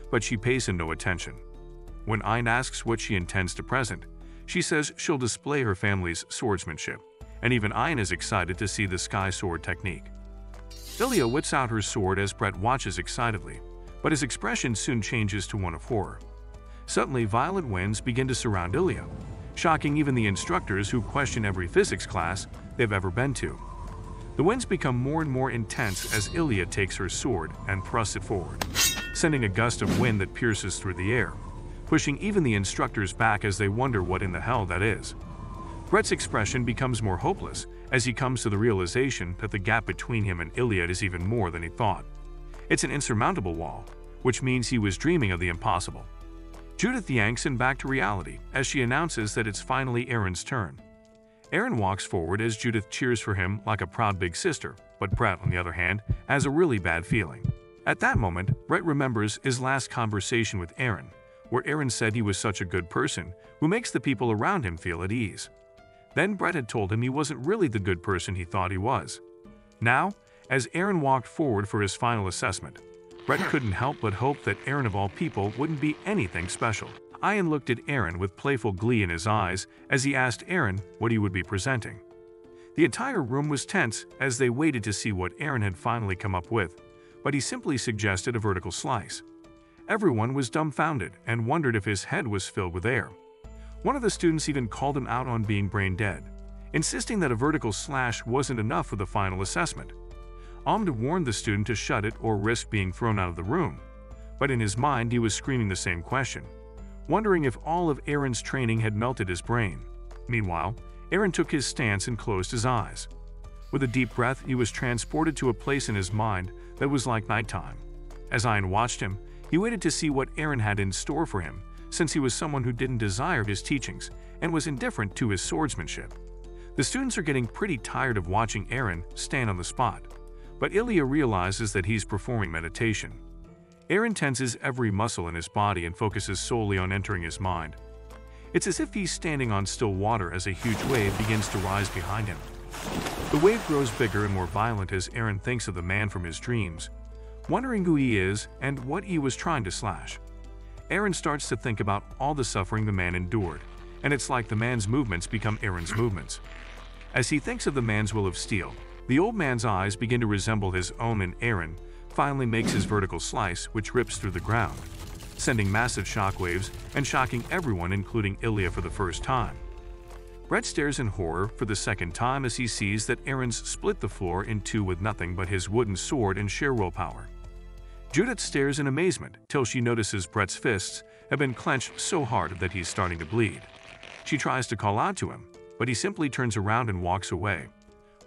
but she pays him no attention. When Ian asks what she intends to present, she says she'll display her family's swordsmanship, and even Ian is excited to see the sky sword technique. Ilya whips out her sword as Brett watches excitedly, but his expression soon changes to one of horror. Suddenly, violent winds begin to surround Ilya, shocking even the instructors who question every physics class they've ever been to. The winds become more and more intense as Ilya takes her sword and thrusts it forward, sending a gust of wind that pierces through the air, pushing even the instructors back as they wonder what in the hell that is. Brett's expression becomes more hopeless as he comes to the realization that the gap between him and Ilya is even more than he thought. It's an insurmountable wall, which means he was dreaming of the impossible. Judith yanks him back to reality as she announces that it's finally Aaron's turn. Aaron walks forward as Judith cheers for him like a proud big sister, but Brett, on the other hand, has a really bad feeling. At that moment, Brett remembers his last conversation with Aaron, where Aaron said he was such a good person who makes the people around him feel at ease. Then Brett had told him he wasn't really the good person he thought he was. Now, as Aaron walked forward for his final assessment, Brett couldn't help but hope that Aaron of all people wouldn't be anything special. Ian looked at Aaron with playful glee in his eyes as he asked Aaron what he would be presenting. The entire room was tense as they waited to see what Aaron had finally come up with, but he simply suggested a vertical slice. Everyone was dumbfounded and wondered if his head was filled with air. One of the students even called him out on being brain dead, insisting that a vertical slash wasn't enough for the final assessment. Ahmed warned the student to shut it or risk being thrown out of the room, but in his mind he was screaming the same question, wondering if all of Aaron's training had melted his brain. Meanwhile, Aaron took his stance and closed his eyes. With a deep breath, he was transported to a place in his mind that was like nighttime. As Ian watched him, he waited to see what Aaron had in store for him, since he was someone who didn't desire his teachings and was indifferent to his swordsmanship. The students are getting pretty tired of watching Aaron stand on the spot, but Ilya realizes that he's performing meditation. Aaron tenses every muscle in his body and focuses solely on entering his mind. It's as if he's standing on still water as a huge wave begins to rise behind him. The wave grows bigger and more violent as Aaron thinks of the man from his dreams, wondering who he is and what he was trying to slash. Aaron starts to think about all the suffering the man endured, and it's like the man's movements become Aaron's movements. As he thinks of the man's will of steel, the old man's eyes begin to resemble his own, and Aaron finally makes his vertical slice, which rips through the ground, sending massive shockwaves and shocking everyone, including Ilya, for the first time. Brett stares in horror for the second time as he sees that Aaron's split the floor in two with nothing but his wooden sword and sheer willpower. Judith stares in amazement till she notices Brett's fists have been clenched so hard that he's starting to bleed. She tries to call out to him, but he simply turns around and walks away,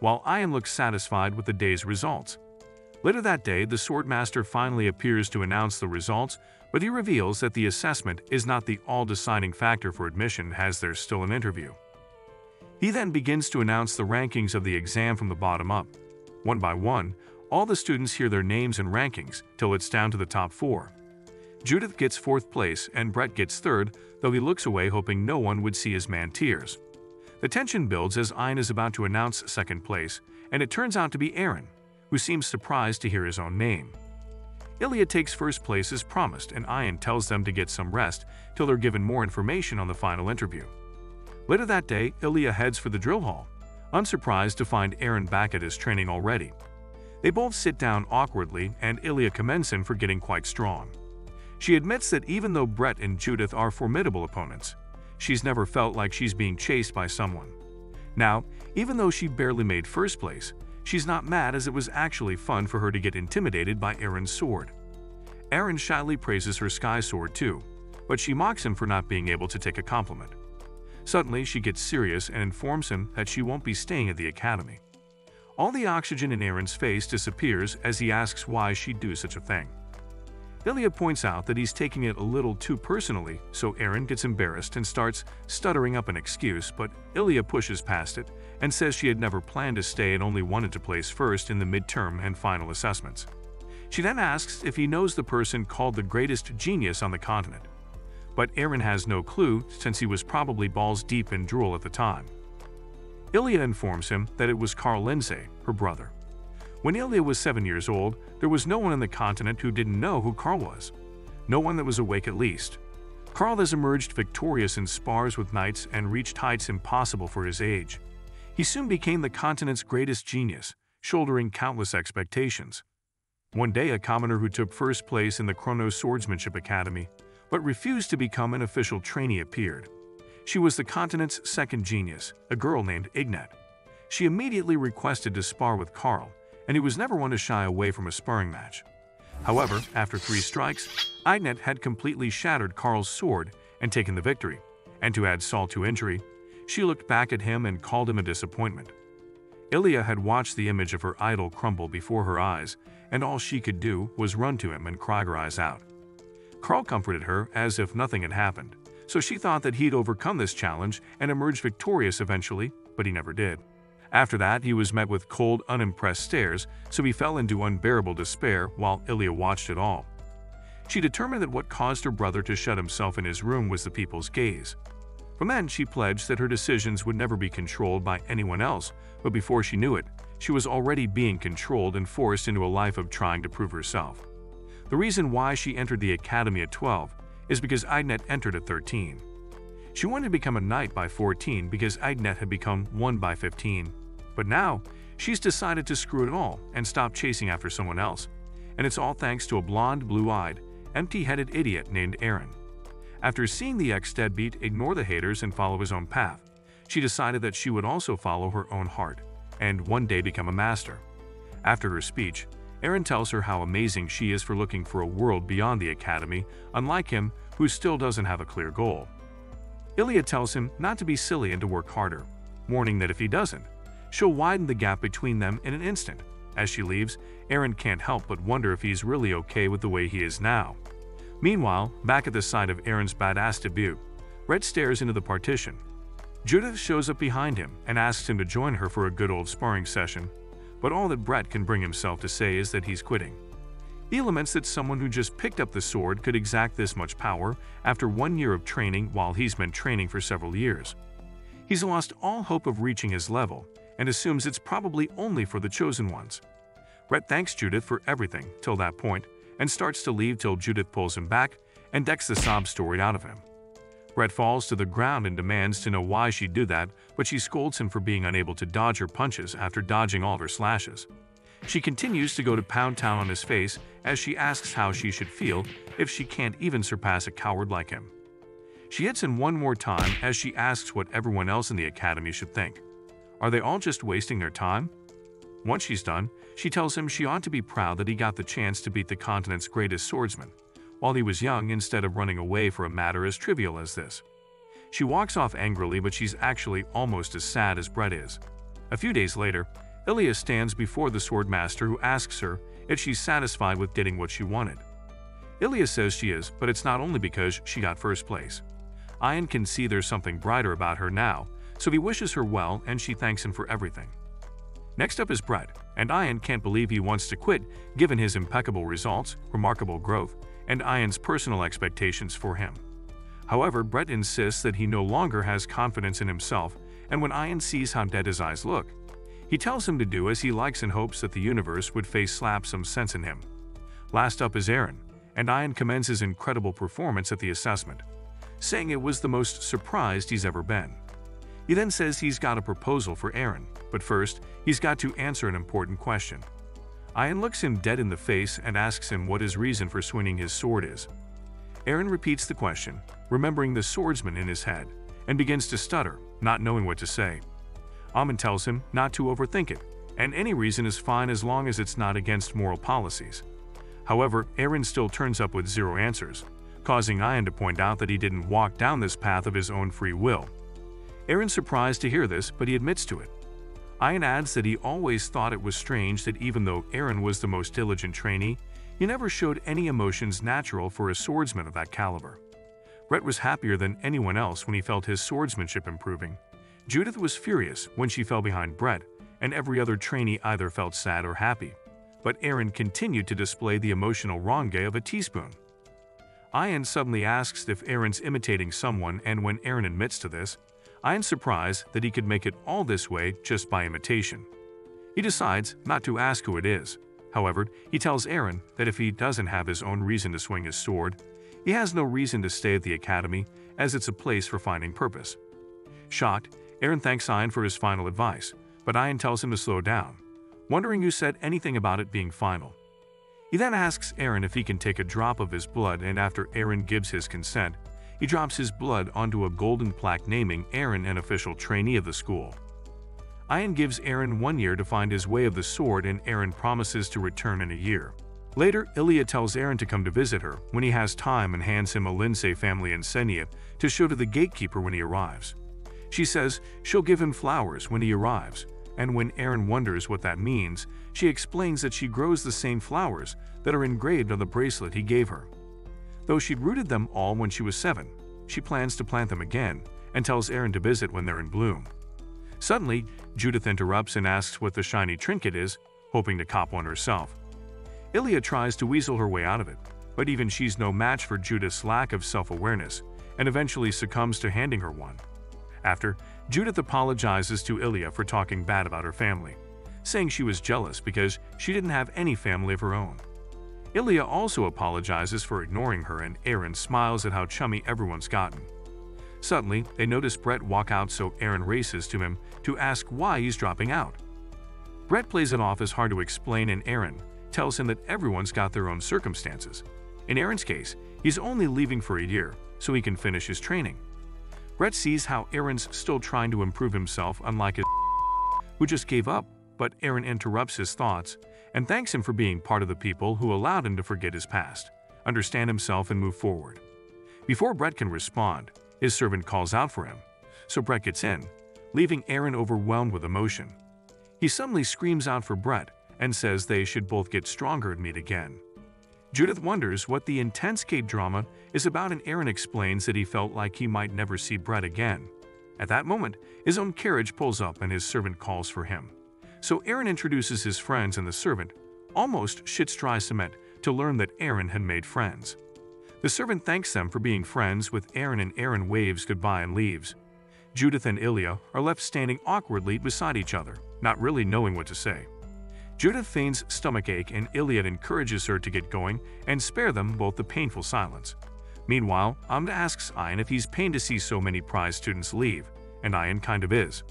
while Ian looks satisfied with the day's results. Later that day, the Swordmaster finally appears to announce the results, but he reveals that the assessment is not the all-deciding factor for admission, as there's still an interview. He then begins to announce the rankings of the exam from the bottom up. One by one, all the students hear their names and rankings till it's down to the top 4. Judith gets 4th place and Brett gets 3rd, though he looks away hoping no one would see his man tears. The tension builds as Ian is about to announce 2nd place, and it turns out to be Aaron, who seems surprised to hear his own name. Ilya takes 1st place as promised, and Ian tells them to get some rest till they're given more information on the final interview. Later that day, Ilya heads for the drill hall, unsurprised to find Aaron back at his training already. They both sit down awkwardly, and Ilya commends him for getting quite strong. She admits that even though Brett and Judith are formidable opponents, she's never felt like she's being chased by someone. Now, even though she barely made 1st place, she's not mad, as it was actually fun for her to get intimidated by Aaron's sword. Aaron shyly praises her sky sword too, but she mocks him for not being able to take a compliment. Suddenly, she gets serious and informs him that she won't be staying at the academy. All the oxygen in Aaron's face disappears as he asks why she'd do such a thing. Ilya points out that he's taking it a little too personally, so Aaron gets embarrassed and starts stuttering up an excuse, but Ilya pushes past it and says she had never planned to stay and only wanted to place 1st in the midterm and final assessments. She then asks if he knows the person called the greatest genius on the continent, but Aaron has no clue since he was probably balls deep in drool at the time. Ilya informs him that it was Carl Lindsay, her brother. When Ilya was 7 years old, there was no one on the continent who didn't know who Carl was. No one that was awake, at least. Carl has emerged victorious in spars with knights and reached heights impossible for his age. He soon became the continent's greatest genius, shouldering countless expectations. One day, a commoner who took 1st place in the Chrono Swordsmanship Academy, but refused to become an official trainee, appeared. She was the continent's 2nd genius, a girl named Ignet. She immediately requested to spar with Carl, and he was never one to shy away from a sparring match. However, after 3 strikes, Ignet had completely shattered Carl's sword and taken the victory, and to add salt to injury, she looked back at him and called him a disappointment. Ilya had watched the image of her idol crumble before her eyes, and all she could do was run to him and cry her eyes out. Carl comforted her as if nothing had happened, so she thought that he'd overcome this challenge and emerge victorious eventually, but he never did. After that, he was met with cold, unimpressed stares, so he fell into unbearable despair while Ilya watched it all. She determined that what caused her brother to shut himself in his room was the people's gaze. From then, she pledged that her decisions would never be controlled by anyone else, but before she knew it, she was already being controlled and forced into a life of trying to prove herself. The reason why she entered the academy at 12 is because Agnet entered at 13. She wanted to become a knight by 14 because Agnet had become one by 15. But now, she's decided to screw it all and stop chasing after someone else. And it's all thanks to a blonde, blue-eyed, empty-headed idiot named Aaron. After seeing the ex-deadbeat ignore the haters and follow his own path, she decided that she would also follow her own heart and one day become a master. After her speech, Aaron tells her how amazing she is for looking for a world beyond the academy, unlike him, who still doesn't have a clear goal. Ilya tells him not to be silly and to work harder, warning that if he doesn't, she'll widen the gap between them in an instant. As she leaves, Aaron can't help but wonder if he's really okay with the way he is now. Meanwhile, back at the site of Aaron's badass debut, Red stares into the partition. Judith shows up behind him and asks him to join her for a good old sparring session, but all that Brett can bring himself to say is that he's quitting. He laments that someone who just picked up the sword could exact this much power after 1 year of training while he's been training for several years. He's lost all hope of reaching his level and assumes it's probably only for the chosen ones. Brett thanks Judith for everything till that point and starts to leave till Judith pulls him back and decks the sob story out of him. Brett falls to the ground and demands to know why she'd do that, but she scolds him for being unable to dodge her punches after dodging all of her slashes. She continues to go to pound town on his face as she asks how she should feel if she can't even surpass a coward like him. She hits him one more time as she asks what everyone else in the academy should think. Are they all just wasting their time? Once she's done, she tells him she ought to be proud that he got the chance to beat the continent's greatest swordsman while he was young instead of running away for a matter as trivial as this. She walks off angrily, but she's actually almost as sad as Brett is. A few days later, Ilya stands before the swordmaster who asks her if she's satisfied with getting what she wanted. Ilya says she is, but it's not only because she got first place. Ian can see there's something brighter about her now, so he wishes her well and she thanks him for everything. Next up is Brett, and Ian can't believe he wants to quit given his impeccable results, remarkable growth, and Ian's personal expectations for him. However, Brett insists that he no longer has confidence in himself, and when Ian sees how dead his eyes look, he tells him to do as he likes in hopes that the universe would face slap some sense in him. Last up is Aaron, and Ian commends his incredible performance at the assessment, saying it was the most surprised he's ever been. He then says he's got a proposal for Aaron, but first, he's got to answer an important question. Ian looks him dead in the face and asks him what his reason for swinging his sword is. Aaron repeats the question, remembering the swordsman in his head, and begins to stutter, not knowing what to say. Amin tells him not to overthink it, and any reason is fine as long as it's not against moral policies. However, Aaron still turns up with zero answers, causing Ian to point out that he didn't walk down this path of his own free will. Aaron's surprised to hear this, but he admits to it. Ian adds that he always thought it was strange that even though Aaron was the most diligent trainee, he never showed any emotions natural for a swordsman of that caliber. Brett was happier than anyone else when he felt his swordsmanship improving. Judith was furious when she fell behind Brett, and every other trainee either felt sad or happy. But Aaron continued to display the emotional ronge of a teaspoon. Ian suddenly asks if Aaron's imitating someone, and when Aaron admits to this, Ian's surprised that he could make it all this way just by imitation. He decides not to ask who it is. However, he tells Aaron that if he doesn't have his own reason to swing his sword, he has no reason to stay at the academy, as it's a place for finding purpose. Shocked, Aaron thanks Ian for his final advice, but Ian tells him to slow down, wondering who said anything about it being final. He then asks Aaron if he can take a drop of his blood, and after Aaron gives his consent, he drops his blood onto a golden plaque naming Aaron an official trainee of the school. Ian gives Aaron 1 year to find his way of the sword, and Aaron promises to return in a year. Later, Ilya tells Aaron to come to visit her when he has time and hands him a Lindsay family insignia to show to the gatekeeper when he arrives. She says she'll give him flowers when he arrives, and when Aaron wonders what that means, she explains that she grows the same flowers that are engraved on the bracelet he gave her. Though she'd rooted them all when she was 7, she plans to plant them again and tells Aaron to visit when they're in bloom. Suddenly, Judith interrupts and asks what the shiny trinket is, hoping to cop one herself. Ilya tries to weasel her way out of it, but even she's no match for Judith's lack of self-awareness and eventually succumbs to handing her one. After, Judith apologizes to Ilya for talking bad about her family, saying she was jealous because she didn't have any family of her own. Ilya also apologizes for ignoring her, and Aaron smiles at how chummy everyone's gotten. Suddenly, they notice Brett walk out, so Aaron races to him to ask why he's dropping out. Brett plays it off as hard to explain, and Aaron tells him that everyone's got their own circumstances. In Aaron's case, he's only leaving for a year so he can finish his training. Brett sees how Aaron's still trying to improve himself, unlike his who just gave up, but Aaron interrupts his thoughts and thanks him for being part of the people who allowed him to forget his past, understand himself, and move forward. Before Brett can respond, his servant calls out for him, so Brett gets in, leaving Aaron overwhelmed with emotion. He suddenly screams out for Brett and says they should both get stronger and meet again. Judith wonders what the intense K-drama is about, and Aaron explains that he felt like he might never see Brett again. At that moment, his own carriage pulls up and his servant calls for him. So Aaron introduces his friends, and the servant almost shits dry cement to learn that Aaron had made friends. The servant thanks them for being friends with Aaron, and Aaron waves goodbye and leaves. Judith and Ilya are left standing awkwardly beside each other, not really knowing what to say. Judith feigns stomachache, and Ilya encourages her to get going and spare them both the painful silence. Meanwhile, Amda asks Ian if he's pained to see so many prize students leave, and Ian kind of is.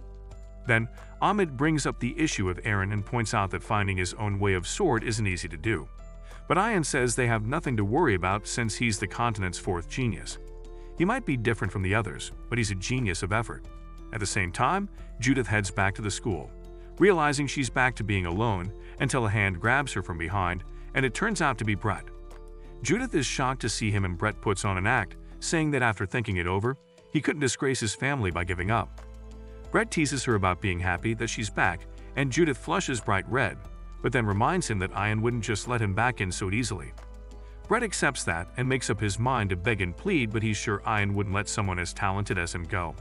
Then, Ahmed brings up the issue of Aaron and points out that finding his own way of sword isn't easy to do. But Ian says they have nothing to worry about since he's the continent's 4th genius. He might be different from the others, but he's a genius of effort. At the same time, Judith heads back to the school, realizing she's back to being alone until a hand grabs her from behind, and it turns out to be Brett. Judith is shocked to see him, and Brett puts on an act, saying that after thinking it over, he couldn't disgrace his family by giving up. Brett teases her about being happy that she's back, and Judith flushes bright red, but then reminds him that Ian wouldn't just let him back in so easily. Brett accepts that and makes up his mind to beg and plead, but he's sure Ian wouldn't let someone as talented as him go.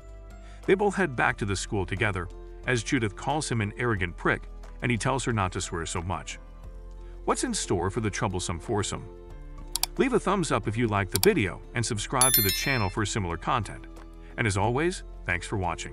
They both head back to the school together, as Judith calls him an arrogant prick, and he tells her not to swear so much. What's in store for the troublesome foursome? Leave a thumbs up if you liked the video and subscribe to the channel for similar content. And as always, thanks for watching.